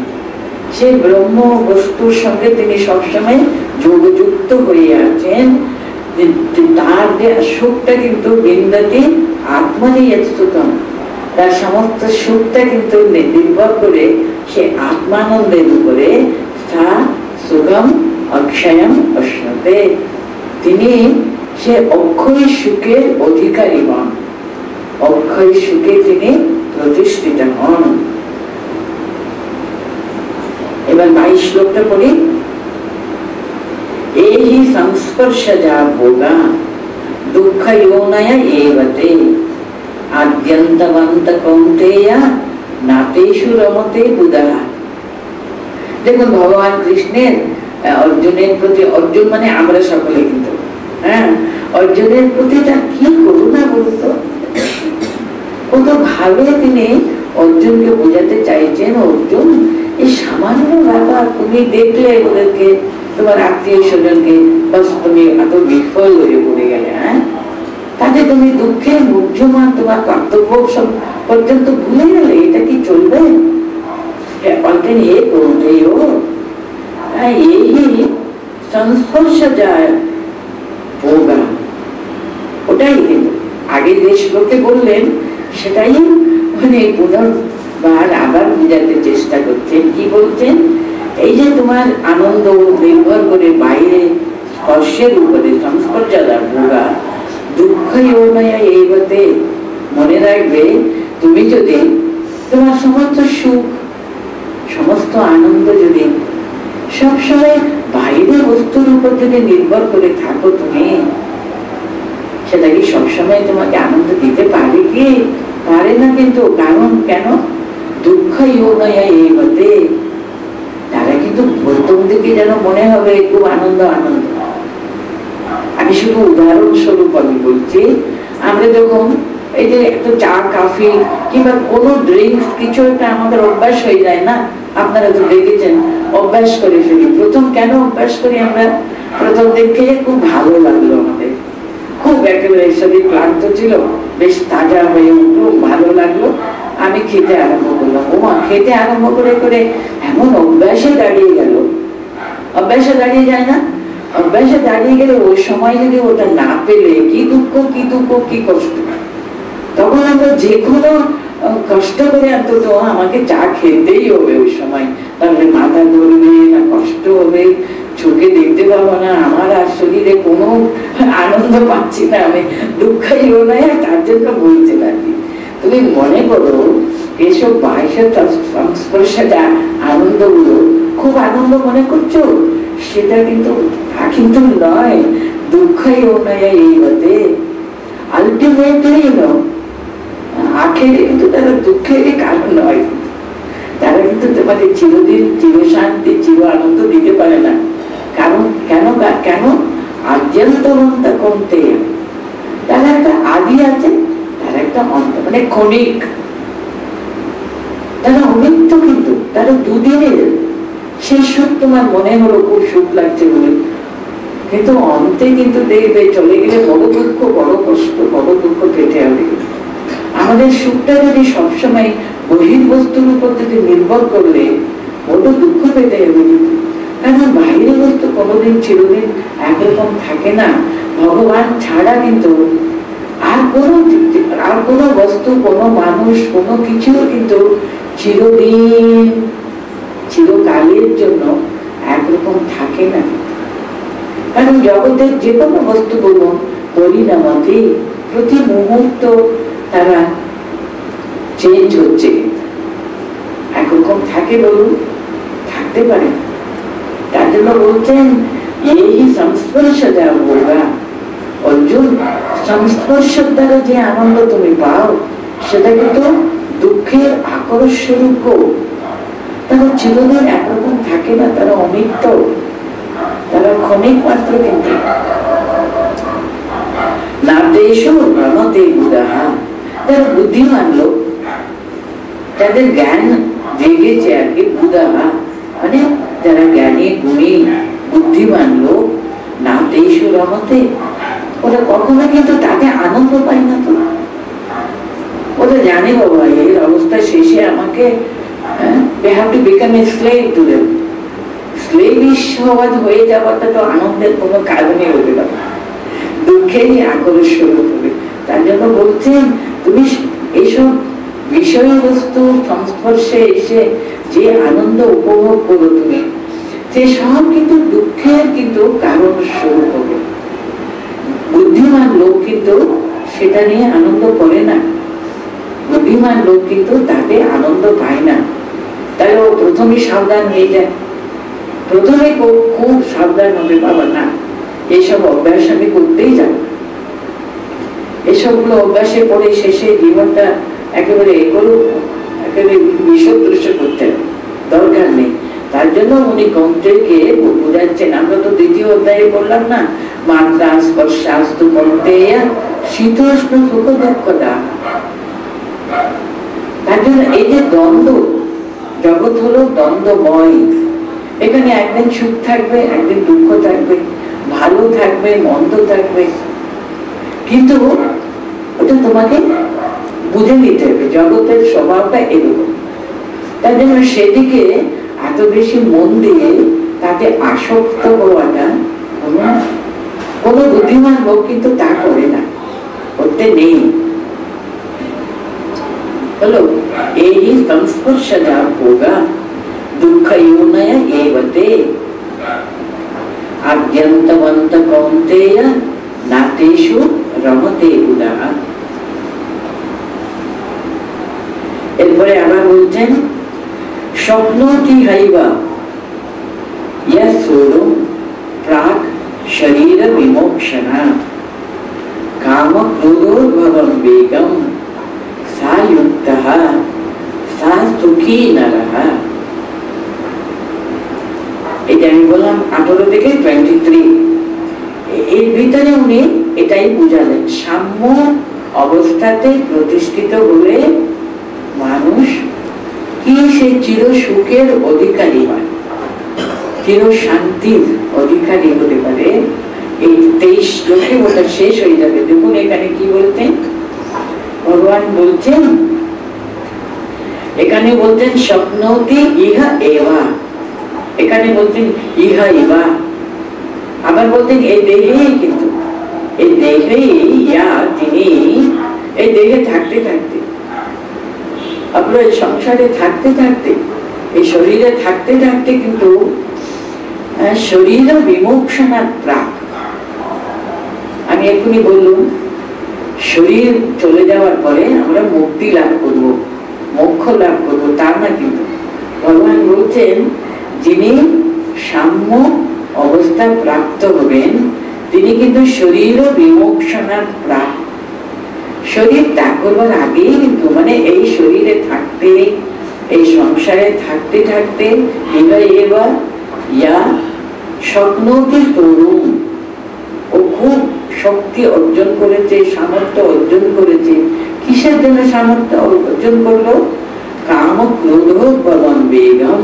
সেই ব্রহ্ম বস্তুর সঙ্গে তিনি সবসময় যোগযুক্ত হয়ে আছেন। তার যে সুখটা কিন্তু বিন্দতি আত্মনিয়তম, তার সমস্ত সুখটা কিন্তু নির্ভর করে সে আত্মানন্দের উপরে। তা সুখম অক্ষয়ম অশ্নুতে, তিনি সে অক্ষয় সুখের অধিকারী হন, অক্ষয় সুখে তিনি প্রতিষ্ঠিত হন। এবার 22 শ্লোকটা পড়ি। এই সংস্পর্শজা ভোগা দুঃখ যোনয় এবতে আদ্যন্তবন্ত কৌন্তেয় নাতেষু রমতে বুধা। দেখুন, ভগবান কৃষ্ণের অর্জুনের প্রতি, অর্জুন মানে আমরা সকলে, কিন্তু অর্জুনের প্রতি তার কি করুণা বলতো, কত ভালো তিনি অর্জুনকে বোঝাতে চাইছেন। অর্জুন, এই সামান্য ব্যাপার তুমি দেখলে ওদেরকে, তোমার আত্মীয় স্বজনকে, বাস তুমি এত বিফল হয়ে পড়ে গেলে, তাতে তুমি দুঃখে মুহ্যমান, তোমার কর্তব্য সব পর্যন্ত ভুলে গেলে, এটা কি চলবে? বলতেন হে কৌন্তেয়, এই সংস্পর্শ যায় ভোগা, ওটাই কিন্তু আগে যে শ্লোকে বললেন, সেটাই মানে পুনর্বার আবার বোঝাতে চেষ্টা করছেন। কি বলছেন? এই যে তোমার আনন্দ নির্ভর করে বাইরে স্পর্শের উপরে সংস্পর্শদা ভোগা দুঃখ ইয়নয়া এইবতে। মনে রাখবে, তুমি যদি তোমার সমস্ত সুখ সমস্ত আনন্দ যদি সবসময় বাইরের বস্তুর উপর যদি নির্ভর করে থাকো, তুমি সেটা কি সবসময় তোমাকে আনন্দ দিতে পারে কি? পারে না। কিন্তু কারণ কেন? দুঃখ ইয়নয়া এইবতে। তারা কিন্তু প্রথম দিকে যেন মনে হবে খুব আনন্দ আনন্দ। আমি শুধু উদাহরণস্বরূপ আমি বলছি, আমরা যখন এই যে একটু চা কফি কিংবা কোনো ড্রিঙ্কস কিছু একটা আমাদের অভ্যাস হয়ে যায় না, আপনারা তো দেখেছেন, অভ্যাস করে ফেলি। প্রথম কেন অভ্যাস করি আমরা? প্রথম দেখে খুব ভালো লাগলো, আমাদের খুব একেবারে শরীর ক্লান্ত ছিল, বেশ তাজা হয়ে উঠলো, ভালো লাগলো, আমি খেতে আরম্ভ করলাম। ওমা, খেতে আরম্ভ করে করে এমন অভ্যাসে দাঁড়িয়ে গেল। অভ্যাসে দাঁড়িয়ে যায় না? অভ্যাসে দাঁড়িয়ে গেলে ওই সময় যদি ওটা না পেলে কি দুঃখ কি দুঃখ কি কষ্ট। তখন আমরা যে কোনো কষ্ট করে অন্তত আমাকে চা খেতেই হবে ওই সময়, তাহলে মাথা ধরবে না, কষ্ট হবে, চোখে দেখতে পাবো না, আমার আর শরীরে কোনো আনন্দ পাচ্ছি না, আমি দুঃখাইও না, তার জন্য বলতে পারি। তুমি মনে করো এসব বাহ্যের সংস্পর্শটা আনন্দগুলো খুব আনন্দ মনে করছো, সেটা কিন্তু কিন্তু নয়। দুঃখাইও নয় এই হতে আলটিমেটলি আখেরে কিন্তু তারা দুঃখের কারণ নয়। তারা কিন্তু তোমাকে চিরদিন চির শান্তি চির আনন্দ দিতে পারে না। কারণ কেন? কেন? আদ্যন্তবন্ত কমতে। তারা একটা আদি আছে, তারা একটা অন্ত, মানে ক্ষণিক। তারা অনিত্য, কিন্তু তারা দুদিনের। সেই সুখ তোমার মনে হলো খুব সুখ লাগছে বলে, কিন্তু অন্তে কিন্তু দেখবে চলে গেলে বড় দুঃখ, বড় কষ্ট, বড় দুঃখ পেতে হবে। আমাদের সুখটা যদি সবসময় বহির্বস্তুর উপর যদি নির্ভর করলে বড় দুঃখ পেতে হবে। কারণ বাইরের বস্তু কোনোদিন চিরদিন একরকম থাকে না। ভগবান ছাড়া কিন্তু আর কোনো বস্তু, কোনো মানুষ, কোনো কিছু কিন্তু চিরদিন চিরকালের জন্য একরকম থাকে না। কারণ জগতের যে কোনো বস্তু বলুন পরিণামতে প্রতি মুহূর্ত তারা চেঞ্জ হচ্ছে, একরকম থাকে বলুন? থাকতে পারে। তার জন্য বলছেন এই সংস্পর্শ দেওয়া হোগা। অর্জুন, সংস্পর্শের দ্বারা যে আনন্দ তুমি পাও সেটা কিন্তু দুঃখের আকর্ষণ। তারা চিরদিন একরকম থাকে না, তারা অনিত্য, তারা ক্ষণিক মাত্র। কিন্তু যারা বুদ্ধিমান লোক, তাদের জ্ঞান জেগেছে আর কি, বুধাহা মানে যারা জ্ঞানী গুণী বুদ্ধিমান লোক, না দেশু রমতে, ওরা কখনো কিন্তু তাকে আনন্দ পায় না। তো ওরা জানে বাবা এর অবস্থা শেষে আমাকে they have to become a slave to them. হয়ে যাওয়াটা তো আনন্দের কোনো কারণে হতে পারে, দুঃখেরই আকর্ষণ হবে। তার জন্য বলছেন তুমি এইসব বিষয়বস্তু সংস্পর্শে এসে যে আনন্দ উপভোগ করো তুমি, সে সব কিন্তু দুঃখের কিন্তু কারণ স্বরূপ হবে। বুদ্ধিমান লোক কিন্তু সেটা নিয়ে আনন্দ করে না। বুদ্ধিমান লোক কিন্তু তাতে আনন্দ পায় না। তাই ও প্রথমে সাবধান হয়ে যায়, প্রথমে খুব সাবধান হবে, বাবা না এইসব অভ্যাস আমি করতেই যাব, এসবগুলো অভ্যাসে পড়ে শেষে জীবনটা একেবারে একেবারে বিষদৃশ্য করতে দরকার নেই। তার জন্য উনি কন্ত্রীকে বোঝাচ্ছেন। আমরা তো দ্বিতীয় অধ্যায়ে বললাম না, মাত্রা স্পর্শাস্তু কন্ত্রেয়া শীতোষ্ণ সুখ দুঃখটা। তার জন্য এই যে দ্বন্দ্ব, জগৎ হলো দ্বন্দ্বময়। এখানে একদিন সুখ থাকবে, একদিন দুঃখ থাকবে, ভালো থাকবে, মন্দ থাকবে, কিন্তু ওটা তোমাকে বুঝে নিতে হবে। জগতের স্বভাবটা এরকম। তার জন্য সেদিকে এত বেশি মন দিয়ে তাতে আসক্ত হওয়াটা কোনো বুদ্ধিমান লোক কিন্তু তা করে না, করতে নেই। হলো এই সংস্পর্শ যা হোগা দুঃখ ইউনয় এবতে। আদ্যন্তবন্ত কৌন্তেয় নাতেষু রমতে উদাহ। এরপরে আবার বলছেন স্বপ্নতি হাইবা ইয়সূরুম প্রাক শরীর বিমোক্ষণা কাম ক্রোধোদ্ভবম বেগম সা যুক্তঃ সা সুখী নরঃ। এটা আমি বললাম 18 থেকে 23। এর ভিতরে উনি এটাই বুঝালেন, সাম্য অবস্থাতে প্রতিষ্ঠিত হলে মানুষ কি সে চির সুখের অধিকারী হয়, চির শান্তির অধিকারী হতে পারে। এই 23 শ্লোকে ওটা শেষ হয়ে যাবে। দেখুন এখানে কি বলতেন ভগবান, বলছেন এখানে বলতেন স্বপ্নতি ইহা এবা, এখানে বলতেন ইহা ইবা, আবার বলতেন এই দেহেই, কিন্তু এই দেহেই ইয়া তিনি এই দেহে থাকতে থাকতে, আপনার এই সংসারে থাকতে থাকতে, এই শরীরে থাকতে থাকতে কিন্তু শরীর বিমোক্ষণাৎ প্রাক, আমি এখনই বললাম শরীর চলে যাওয়ার পরে আমরা মুক্তি লাভ করব, মোক্ষ লাভ করব, তার না। কিন্তু ভগবান বলছেন যিনি সাম্য অবস্থা প্রাপ্ত হবেন তিনি কিন্তু শরীর বিমোক্ষণাৎ প্রাক, শরীর ত্যাগ করবার আগেই কিন্তু, মানে এই শরীরে থাকতে, এই সংসারে থাকতে থাকতে এবার ইয়া স্বপ্নতি তরুণ, ও খুব শক্তি অর্জন করেছে, সামর্থ্য অর্জন করেছে। কিসের জন্য সামর্থ্য অর্জন করলো? কাম ক্রোধোদ্ভবম বেগম,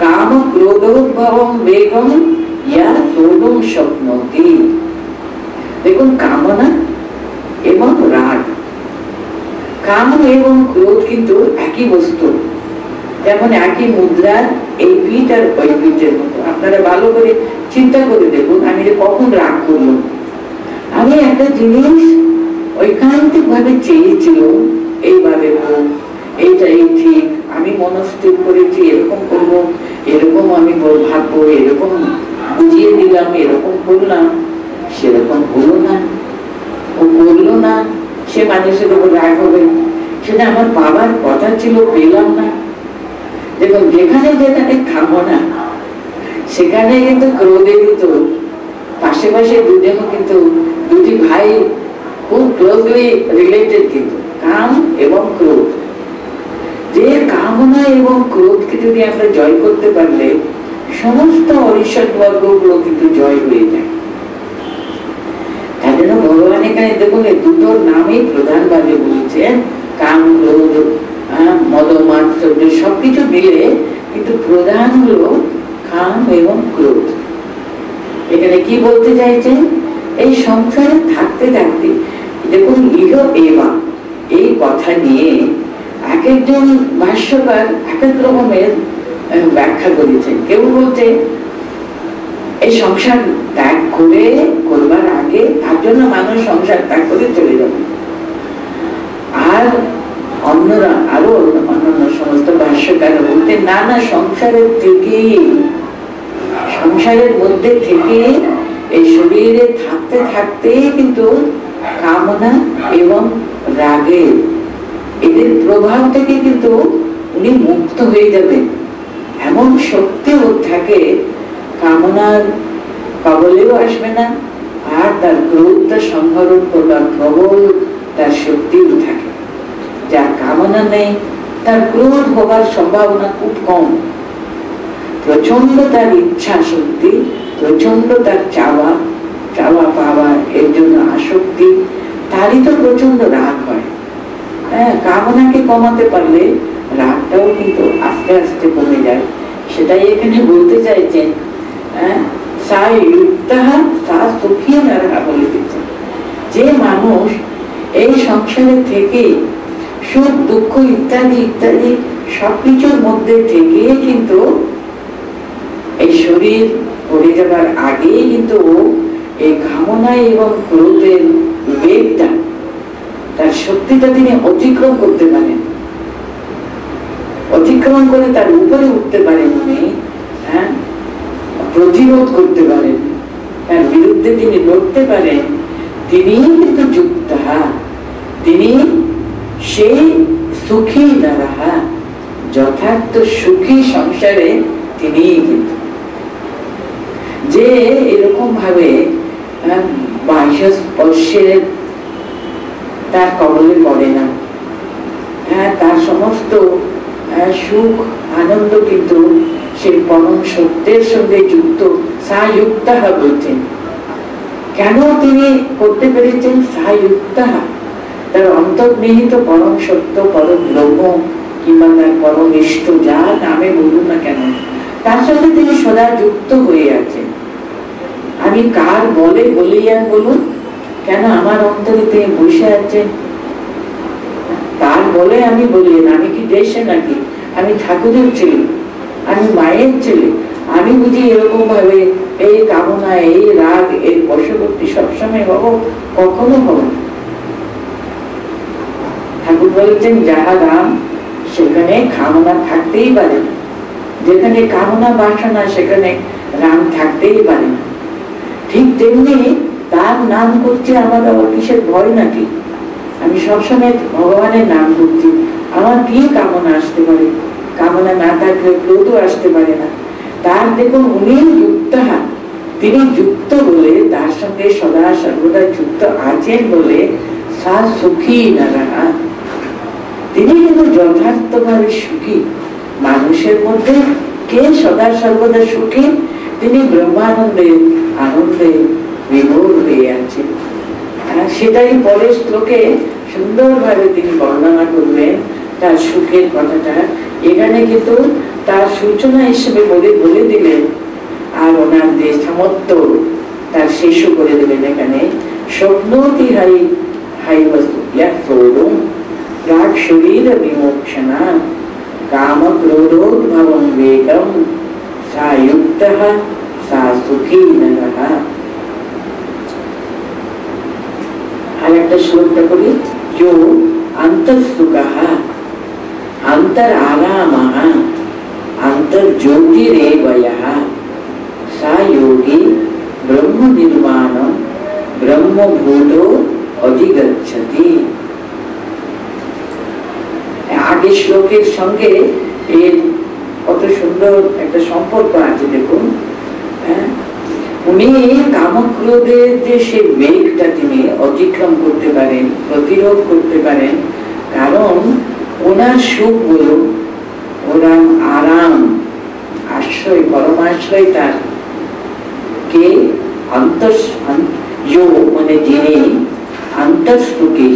কাম ক্রোধোদ্ভবম বেগম ইয়া তরুণ স্বপ্নতি। দেখুন কামনা এবং রাগ, কাম এবং ক্রোধ কিন্তু একই বস্তু, যেমন একই মুদ্রার এই পিঠ আর ওই পিঠের মতো। আপনারা ভালো করে চিন্তা করে দেখুন, আমি যে কখন রাগ করলাম, আমি একটা জিনিস ঐকান্তিক ভাবে চেয়েছিল, এইভাবে হোক, এইটাই ঠিক, আমি মনস্থির করেছি এরকম করবো, এরকম আমি ভাববো, এরকম বুঝিয়ে দিলাম, এরকম করলাম, সেরকম হলো না, ও করলো না, সে মানুষের উপর রাগ হবে। সেটা আমার বাবার কথা ছিল, পেলাম না। দেখুন যেখানে যেখানে কামনা সেখানে কিন্তু ক্রোধের তো পাশে পাশে দুজনও কিন্তু দুটি ভাই খুব ক্লোজলি রিলেটেড, কিন্তু কাম এবং ক্রোধ। যে কামনা এবং ক্রোধকে যদি আমরা জয় করতে পারলে সমস্ত অরিষদ বর্গগুলো কিন্তু জয় হয়ে যায়। তাই জন্য ভগবান এখানে দেখুন এই দুটোর নামই প্রধান ভাবে বলেছেন, কাম ক্রোধ মদ মাৎসর্য সবকিছু মিলে, কিন্তু প্রধান হলো কাম এবং ক্রোধ। এখানে কি বলতে চাইছেন? এই সংসারে থাকতে থাকতে দেখুন ইহ এবা, এই কথা নিয়ে এক একজন ভাষ্যকার এক এক রকমের ব্যাখ্যা করেছেন। কেউ বলতে এই সংসার ত্যাগ করে করবার আগে তার জন্য মানুষ সংসার ত্যাগ করে চলে যাবে, আর অন্যরা আরো অন্যান্য সমস্ত ভাষ্যকার বলতে না না, সংসারের থেকে, সংসারের মধ্যে থেকে এই শরীরে থাকতে থাকতে কিন্তু কামনা এবং রাগের এদের প্রভাব থেকে কিন্তু উনি মুক্ত হয়ে যাবেন। এমন শক্তিও থাকে, কামনার কবলেও আসবে না, আর তার ক্রোধটা সংহরণ করবার প্রবল তার শক্তিও থাকে। যার কামনা নেই তার ক্রোধ হবার সম্ভাবনা খুব কম। প্রচন্ড তার ইচ্ছা শক্তি, প্রচন্ড তার চাওয়া, চাওয়া পাওয়া, এর জন্য আসক্তি, তারই তো প্রচন্ড রাগ হয়। হ্যাঁ, কামনাকে কমাতে পারলে রাগটাও কিন্তু আস্তে আস্তে কমে যায়। সেটাই এখানে বলতে চাইছেন। যে মানুষ এই সংসারে থেকে সুখ দুঃখ ইত্যাদি ইত্যাদি সবকিছুর মধ্যে থেকে কিন্তু এই শরীর পড়ে যাবার আগেই কিন্তু এই কামনা এবং ক্রোধের বেগটা, তার শক্তিটা তিনি অতিক্রম করতে পারেন, অতিক্রম করে তার উপরে উঠতে পারেন উনি। প্রতিরোধ করতে পারেন, তার বিরুদ্ধে তিনি লড়তে পারেন, তিনি কিন্তু যুক্তা, তিনি সেই সুখী নারাহা, যথার্থ সুখী সংসারে তিনি কিন্তু, যে এরকম ভাবে বাহ্য স্পর্শের তার কবলে পড়ে না, তার সমস্ত সুখ আনন্দ কিন্তু সেই পরম সত্যের সঙ্গে যুক্ত, সাযুক্তা বলছেন। কেন তিনি করতে পেরেছেন সাযুক্তা? তার অন্তর্নিহিত পরম সত্য, পরম ব্রহ্ম কিংবা তার পরম ইষ্ট, যা নামে বলুন না কেন, তার সাথে তিনি সদা যুক্ত হয়ে আছেন। আমি কার বলে বলিয়ান বলুন, কেন আমার অন্তরে তিনি বসে আছেন? তার বলে আমি বলিয়ান। আমি কি দেশে নাকি? আমি ঠাকুরের ছেলে, আমি মায়ের ছেলে। আমি বুঝি এরকম ভাবে এই কামনা, এই রাগ, এই বশবর্তী সবসময় হব? কখনো হব না। ঠাকুর বলেছেন যাহা রাম, সেখানে কামনা থাকতেই পারে না। যেখানে কামনা বাসনা, সেখানে রাম থাকতেই পারে না। ঠিক তেমনি তার নাম করছে আমার আবার কিসের ভয় নাকি? আমি সবসময় ভগবানের নাম করছি, আমার কি কামনা আসতে পারে? কামনা না থাকলে ক্রোধ আসতে পারে না। তার দেখুন উনি যুক্ত, তিনি যুক্ত বলে, তার সঙ্গে সদা সর্বদা যুক্ত আছেন বলে সা সুখী নারাহা, তিনি কিন্তু যথার্থভাবে সুখী। মানুষের মধ্যে কে সদা সর্বদা সুখী? তিনি ব্রহ্মানন্দে, আনন্দে বিভোর হয়ে আছেন। সেটাই পরের শ্লোকে সুন্দরভাবে তিনি বর্ণনা করবেন তার সুখের কথাটা। এখানে কিন্তু তার সূচনা হিসেবে বলে দিলেন, আর ওনার যে সামর্থ্য তার শেষ করে দেবেন এখানে। স্বপ্নতি হাই হাই বস্তু প্রাক শরীর বিমোক্ষণা কাম ক্রোধোদ্ভবং বেগম সা যুক্তঃ সা সুখী নরঃ। আর একটা শ্লোকটা করি, जो अंतःसुखः अंतरारामः अंतर्ज्योतिरेवयः सा योगी ब्रह्म निर्वाणं ब्रह्मभूतो अधिगच्छति। आगे श्लोकेर संगे এর কত সুন্দর একটা সম্পর্ক আছে দেখুন। উনি কামক্রোধের যে সে বেগটা তিনি অতিক্রম করতে পারেন, প্রতিরোধ করতে পারেন, কারণ ওনার সুখ বলুন, ওনার আরাম, আশ্রয়, পরমাশ্রয় তার কে মানে যিনি অন্তঃসুখী,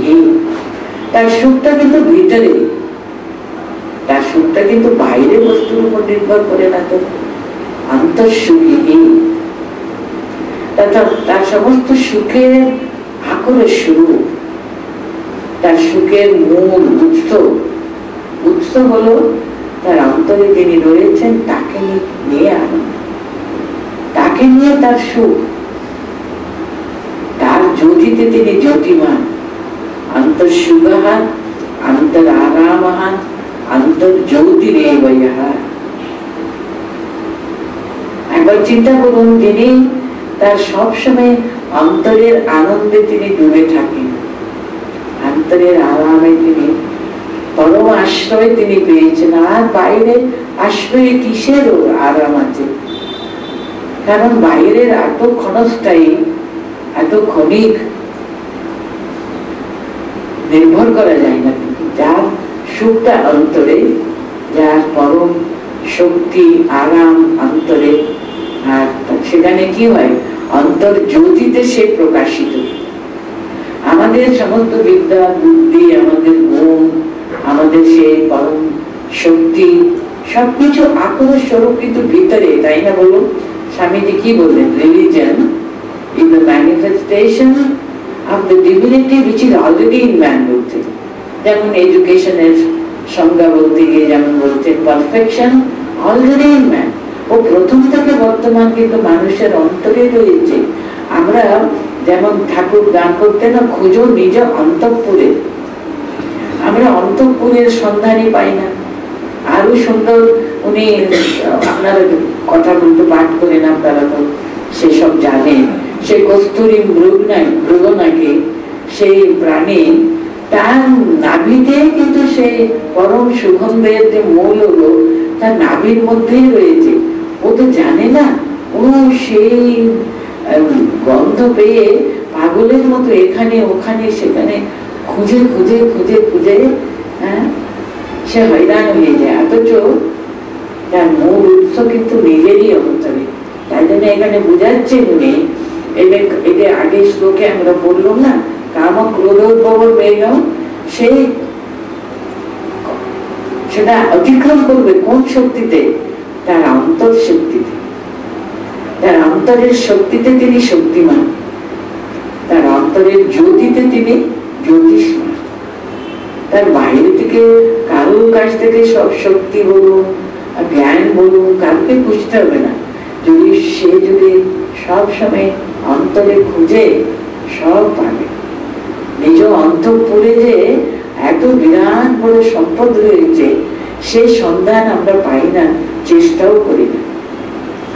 তার সুখটা কিন্তু ভিতরে, তার সুখটা কিন্তু বাইরে বস্তুর উপর নির্ভর করে না। তো অন্তঃসুখী, তার সমস্ত সুখের আকরের শুরু, তার সুখের মূল উৎস হলো তার অন্তরে তিনি রয়েছেন, তাকে নিয়ে আনন্দ, তাকে নিয়ে তার সুখ, তার জ্যোতিতে তিনি জ্যোতিমান। অন্তঃসুখঃ অন্তরারামঃ অন্তর্জ্যোতিরেবয়ঃ। একবার চিন্তা করুন, তিনি তার সবসময় অন্তরের আনন্দে তিনি ডুবে থাকেন, অন্তরের আরামে তিনি পরম আশ্রয় তিনি পেয়েছেন। আর বাইরে আশ্রয়ে কিসের আরাম আছে? কারণ বাইরের এত ক্ষণস্থায়ী, এত ক্ষণিক নির্ভর করা যায় না। যার সুখটা অন্তরে, যার পরম শক্তি আরাম অন্তরে, আর সেখানে কি হয়? অন্তর জ্যোতিতে সে প্রকাশিত। আমাদের সমস্ত বিদ্যা বুদ্ধি, আমাদের গুণ, আমাদের সেই পরম শক্তি, সবকিছু আকর স্বরূপ কিন্তু ভিতরে, তাই না? বলুন, স্বামীজি কি বললেন? Religion is the manifestation of the divinity which is already in man বলতে। যেমন এডুকেশনের সংজ্ঞা বলতে গিয়ে যেমন বলছেন পারফেকশন অলরেডি ইন ম্যান, ও প্রথম থেকে বর্তমান কিন্তু মানুষের অন্তরে রয়েছে। আমরা যেমন ঠাকুর গান করতে না, খুঁজো নিজ অন্তঃপুরে, আমরা অন্তঃপুরের সন্ধানই পাই না। আরো সুন্দর উনি আপনার কথা বলতে পাঠ করেন, আপনারা তো সেসব জানেন। সে কস্তুরী মৃগ নাকি সেই প্রাণী, তার নাভিতে কিন্তু সেই পরম সুগন্ধের যে মূল হলো তার নাভির মধ্যেই রয়েছে। ও তো জানে না, ও সেই গন্ধ পেয়ে পাগলের মতো এখানে ওখানে সেখানে খুঁজে খুঁজে খুঁজে খুঁজে সে হয়রান হয়ে যায়। অথচ তার মূল উৎস কিন্তু নিজেরই অন্তরে। তাই জন্য এখানে বুঝাচ্ছেন উনি, এদের আগে শ্লোকে আমরা বললাম না, কাম ক্রোধোদ্ভব বেগম, সেটা অতিক্রম করবে কোন শক্তিতে? তার অন্তর শক্তিতে। তার অন্তরের শক্তিতে তিনি শক্তিমান, তার অন্তরের জ্যোতিতে তিনি জ্যোতিষ্মান। তার বাইরে থেকে কারোর কাছ থেকে সব শক্তি বলুন জ্ঞান বলুন কাউকে খুঁজতে হবে না। যদি সে যদি সব সময় অন্তরে খুঁজে সব পাবে। নিজ অন্তঃপুরে যে এত বিরাট বড় সম্পদ রয়েছে সেই সন্ধান আমরা পাই না, চেষ্টাও করি না।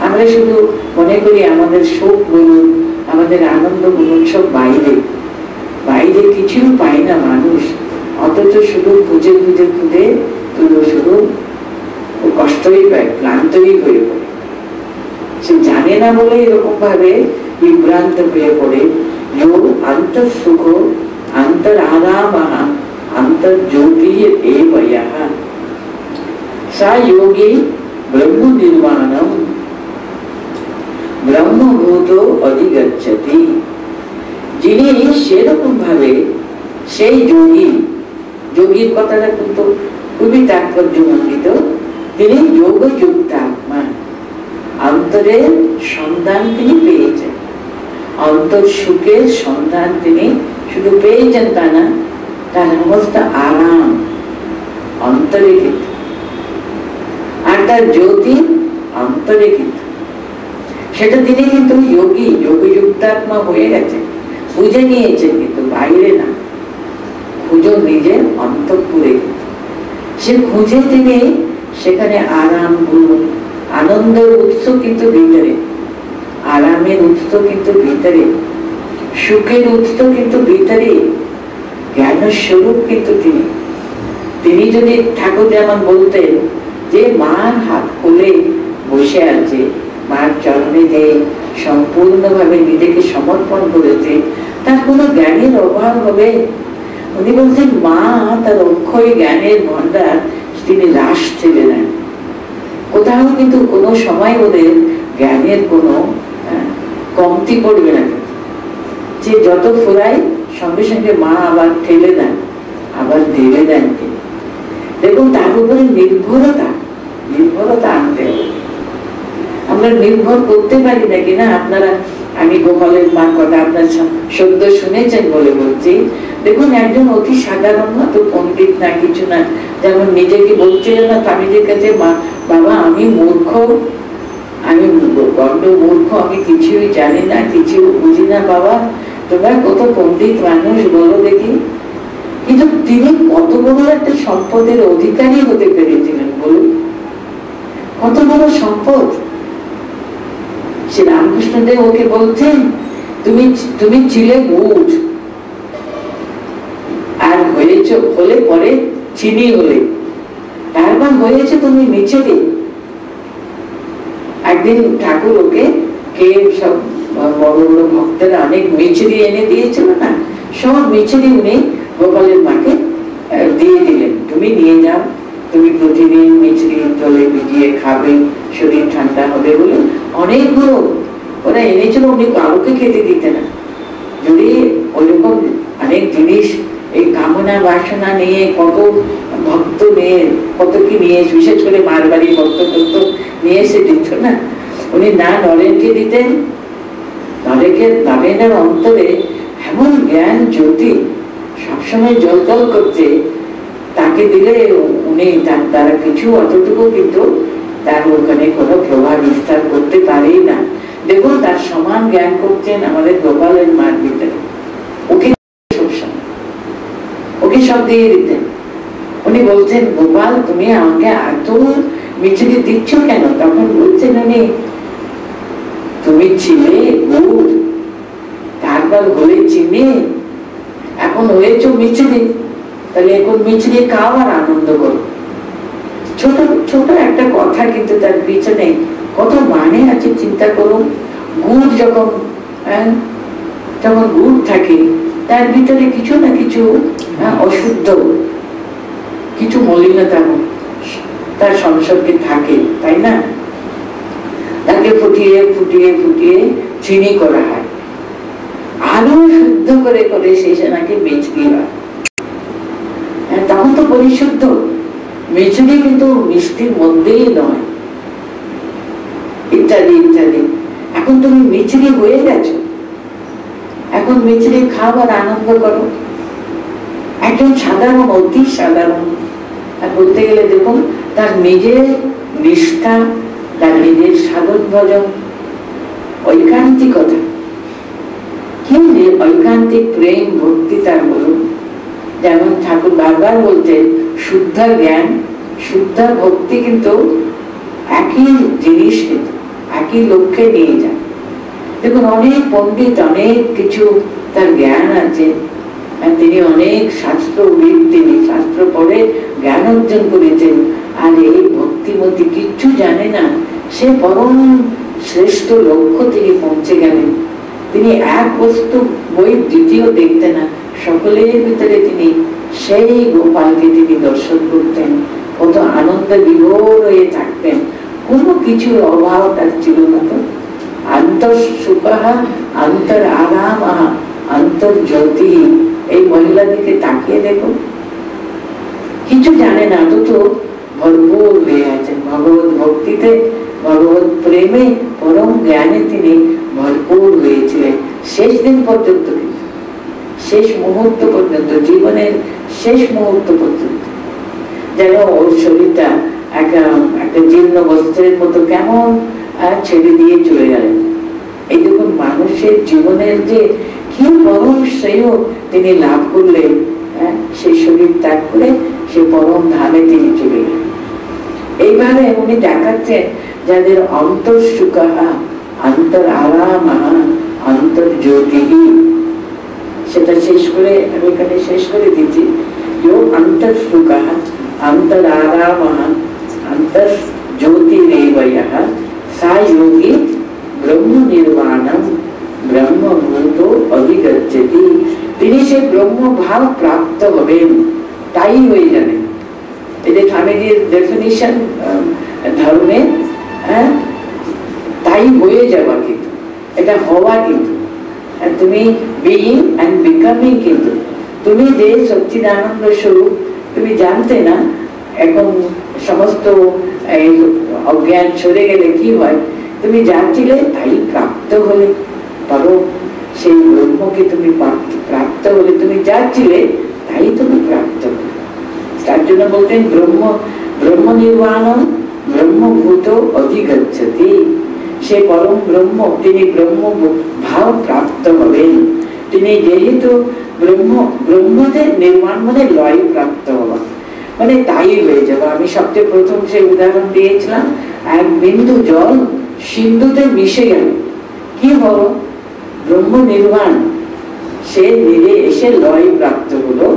আমরা শুধু মনে করি আমাদের সুখ বলুন আমাদের আনন্দ বলুন সব বাইরে, বাইরে কিছুই পাই না মানুষ। অথচ শুধু খুঁজে খুঁজে খুঁজে শুধু কষ্টই পায়, ক্লান্তই হয়ে পড়ে। সে জানে না বলে এরকম ভাবে বিভ্রান্ত হয়ে পড়ে। অন্তর সুখ অন্তর আরাম অন্তর জ্যোতি সা যোগী ব্রহ্ম নির্মাণম ব্রহ্মভূত অধিগচ্ছতি। যিনি সেরকম ভাবে সেই যোগী, যোগীর কথাটা কিন্তু খুবই তাৎপর্যমণ্ডিত, তিনি যোগযুক্ত আত্মা, অন্তরের সন্ধান তিনি পেয়েছেন। অন্তর সুখের সন্ধান তিনি শুধু পেয়েছেন তা না, তার সমস্ত আরাম অন্তরে কিন্তু, আর তার জ্যোতি অন্তরে কিন্তু, সেটা তিনি কিন্তু যোগী যোগযুক্তাত্মা হয়ে গেছে, বুঝে নিয়েছেন কিন্তু বাইরে না। খুঁজো নিজের অন্তঃপুরে, সে খুঁজে তিনি সেখানে আরাম বলুন, আনন্দের উৎস কিন্তু ভিতরে, আরামের উৎস কিন্তু ভিতরে, সুখের উৎস কিন্তু ভিতরে, জ্ঞানের স্বরূপ কিন্তু তিনি। তিনি যদি ঠাকুর যেমন বলতেন যে মার হাত কোলে বসে আছে, মার চরণে যে সম্পূর্ণভাবে নিজেকে সমর্পণ করেছে, তার কোনো জ্ঞানের অভাব হবে? উনি বলছেন মা তার অক্ষয় জ্ঞানের ভান্ডার তিনি হ্রাস ছেড়ে নেন। কোথাও কিন্তু কোনো সময় ওদের জ্ঞানের কোনো কমতি পড়বে না। যে যত ফুরায় সঙ্গে সঙ্গে মা আবার ঠেলে দেন, আবার ঢেলে দেন তিনি। দেখুন তার উপরে নির্ভরতা, নির্ভরতা আনতে হবে। আমরা নির্ভর করতে পারি নাকি না? আপনারা, আমি গোপালের মার কথা আপনার সদ্য শুনেছেন বলে বলছি। দেখুন একজন অতি সাধারণ না, তো পণ্ডিত না কিছু না, যেমন নিজেকে বলছিলেন না স্বামীজির কাছে, বাবা আমি মূর্খ, আমি বড্ড মূর্খ, আমি কিছুই জানি না, কিছু বুঝি না বাবা, তোমরা কত পণ্ডিত মানুষ বলো দেখি। কিন্তু তিনি কত বড় একটা সম্পদের অধিকারী হতে পেরেছিলেন বলুন, কত বড় সম্পদ। শ্রী রামকৃষ্ণদেব ওকে বলছেন তুমি ছিলে গুড় আর হয়েছে হলে পরে চিনি হলে, তারপর হয়েছে তুমি মিছেরি। একদিন ঠাকুর ওকে কে সব বড় বড় ভক্তরা অনেক মিছরি এনে দিয়েছিল না, সব মিছরি উনি গোপালের মাকে দিয়ে দিলেন, তুমি নিয়ে যাও, তুমি প্রতিদিন মিছরি জলে ভিজিয়ে খাবে, শরীর ঠান্ডা হবে বলে অনেকগুলো ওরা এনেছিল। উনি কাউকে খেতে দিতে না। যদি ওইরকম অনেক জিনিস এই কামনা বাসনা নিয়ে কত ভক্ত নিয়ে কত কি নিয়ে, বিশেষ করে মারবাড়ি ভক্ত ভক্ত নিয়ে এসে দিত না, উনি না নরেনকে দিতেন। নরেনের অন্তরে এমন জ্ঞান জ্যোতি সবসময় জল জল করছে, তাকে দিলে উনি তার দ্বারা কিছু অতটুকু কিন্তু তার ওখানে কোনো প্রভাব বিস্তার করতে পারেই না। দেখুন তার সমান জ্ঞান করছেন আমাদের গোপালের মার ভিতরে, ওকে সবসময় ওকে সব দিয়ে দিতেন। উনি বলছেন, গোপাল তুমি আমাকে এত মিছরি দিচ্ছ কেন? তখন বলছেন উনি, তুমি ছিলে গুড়, তারপর হয়ে চিনি, এখন হয়েছ মিছরি, তাহলে এখন মিছরি খাও আর আনন্দ করো। ছোট ছোট একটা কথা, কিন্তু তার পিছনে কত মানে আছে চিন্তা করুন। গুড় যখন গুড় থাকে, তার ভিতরে কিছু না কিছু অশুদ্ধ, কিছু মলিনতা তার সংসর্গে থাকে, তাই না? তাকে ফুটিয়ে ফুটিয়ে ফুটিয়ে চিনি করা হয়, আরো শুদ্ধ করে করে শেষে নাকি মিছরি হয়। তখন তো পরিশুদ্ধ মিছরি, কিন্তু মিষ্টির মধ্যেই নয়, ইত্যাদি ইত্যাদি। এখন তুমি মিছরি হয়ে গেছো, এখন মিছরি খাবার আনন্দ করো। একজন সাধারণ, অতি সাধারণ, বলতে গেলে দেখুন তার নিজের নিষ্ঠা, তার নিজের সাধন ভজন, ঐকান্তিকতা, কি ঐকান্তিক প্রেম ভক্তি তার বলুন। যেমন ঠাকুর বারবার বলতেন, শুদ্ধ জ্ঞান শুদ্ধ ভক্তি কিন্তু একই জিনিস, কিন্তু একই লক্ষ্যে নিয়ে যায়। দেখুন অনেক পণ্ডিত, অনেক কিছু তার জ্ঞান আছে, তিনি অনেক শাস্ত্রবিদ, তিনি শাস্ত্র পড়ে জ্ঞান অর্জন করেছেন, আর এই ভক্তিমতী কিচ্ছু জানে না, সে পরম শ্রেষ্ঠ লক্ষ্য তিনি পৌঁছে গেলেন। তিনি এক বস্তু বই দ্বিতীয় দেখতেন না, সকলের ভিতরে তিনি সেই গোপালকে তিনি দর্শন করতেন, কত আনন্দে বিভোর হয়ে থাকতেন, কোনো কিছুর অভাব তার ছিল না। তো অন্তর সুখা অন্তর আরাম অন্তর জ্যোতি, এই মহিলা দিকে তাকিয়ে দেখো, কিছু জানে না, তো ভরপুর হয়ে আছেন ভগবত ভক্তিতে, ভগবত প্রেমে, পরম জ্ঞানে তিনি ভরপুর হয়েছিলেন শেষ দিন পর্যন্ত, শেষ মুহূর্ত পর্যন্ত, জীবনের শেষ মুহূর্ত পর্যন্ত। যেন ওর শরীরটা একটা জীর্ণ বস্ত্রের মতো কেমন ছেড়ে দিয়ে চলে গেলেন। এই দেখুন মানুষের জীবনের যে কি পরম শ্রেয় তিনি লাভ করলেন, সেই শরীর ত্যাগ করে সে পরম ধামে তিনি চলে গেলেন। এইভাবে উনি দেখাচ্ছেন যাদের অন্তর সুখা অন্তর আরাম অন্তর জ্যোতি, সেটা শেষ করে আমি এখানে শেষ করে দিচ্ছি। অন্তর সুখা অন্তর আরাম অন্তর জ্যোতিরেবয়ঃ সা যোগী ব্রহ্ম নির্বাণম ব্রহ্মভূত অধিগচ্ছতি। তিনি সে ব্রহ্ম ভাব প্রাপ্ত হবেন, তাই হয়ে যাবেন। এই যে স্বামীজির ডেফিনিশন ধর্মে, তাই হয়ে যাওয়া, কিন্তু এটা হওয়া, কিন্তু তুমি বিইং এন্ড বিকামিং, কিন্তু তুমি যে সচ্চিদানন্দ স্বরূপ তুমি জানতে না, এখন সমস্ত অজ্ঞান সরে গেলে কি হয়, তুমি যাচ্ছিলে তাই প্রাপ্ত হলে, পারো সেই ব্রহ্মকে তুমি প্রাপ্ত হলে, তুমি যাচ্ছিলে তাই তুমি প্রাপ্ত হলে। তার জন্য বলতেন ব্রহ্ম নির্বাণ ব্রহ্মভূত অধিগচ্ছতি, সে পরম ব্রহ্ম, তিনি ব্রহ্ম ভাব প্রাপ্ত হবেন। তিনি যেহেতু ব্রহ্মদের নির্মাণ মানে লয় প্রাপ্ত হওয়া, মানে তাই হয়ে যাবে। আমি সবচেয়ে প্রথম সে উদাহরণ দিয়েছিলাম, এক বিন্দু জল সিন্ধুতে মিশে গেল, কি হলো? ব্রহ্ম নির্মাণ, সে নিজে এসে লয় প্রাপ্ত হলো,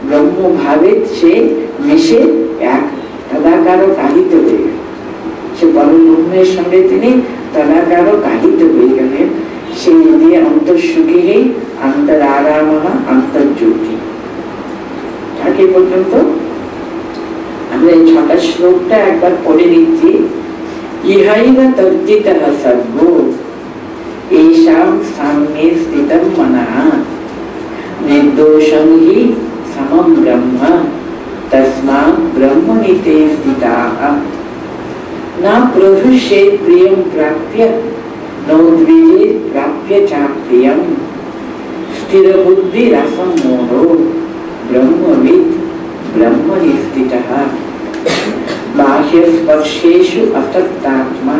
ব্রহ্ম ভাবে সে মিশে এক তদাকার কাহিত হয়ে গেল, সে পরম ব্রহ্মের সঙ্গে তিনি তদাকার কাহিত হয়ে গেলেন। সেই দিয়ে অন্তঃসুখী অন্তর আরাম অন্তর জ্যোতি। আগে পর্যন্ত আমরা এই 6টা শ্লোকটা একবার পড়ে নিচ্ছি। ইহাইব তর্জিতঃ সর্বো এষাং সাম্যে স্থিতং মনঃ নির্দোষং হি সমম ব্রহ্ম তস্মাৎ ব্রহ্মণীতে স্থিতাঃ না প্রহৃষ্যেৎ প্রিয়ং প্রাপ্য নৌদ্বিজেৎ প্রাপ্য চাপ্রিয়ং স্থিরবুদ্ধিরসম্মোহো ব্রহ্মবিদ ব্রহ্মণি স্থিতঃ বাহ্যস্পর্শেषु असक्तात्मा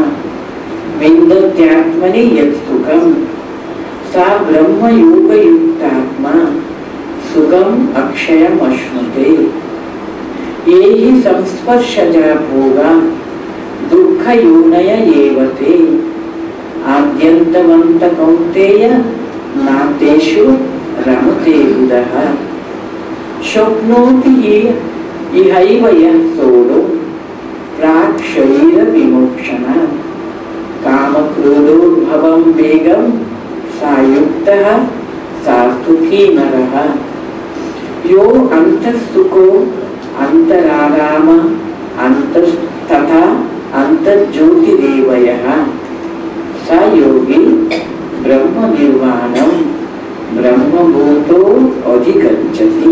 विन्दत्यात्मनि यत्सुखं सा ब्रह्मयोगयुक्तात्मा सुखम् अक्षयम् अश्नुते। ये हि संस्पर्शजा भोगा दुःखयोनय एव ते आद्यन्तवन्त कौन्तेय नातेषु रमते बुधः शक्नोति इहैव यः सोढुं प्राक् शरीरविमोक्षणात् कामक्रोधोद्भवं वेगं सायुक्तः सात्विकी नरः यो अन्तःसुखो अन्तराराम अन्तस्तथा अन्तर्ज्योतिरेव यः स योगी ब्रह्मनिर्वाणं ब्रह्मभूतो अधिगच्छति।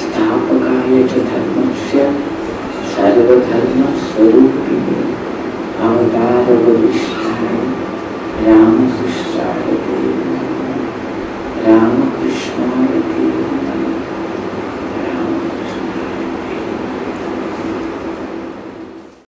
स्थापकाय च धर्मस्य सर्वधर्मस्वरूपिणे अवतारवरिष्ठाय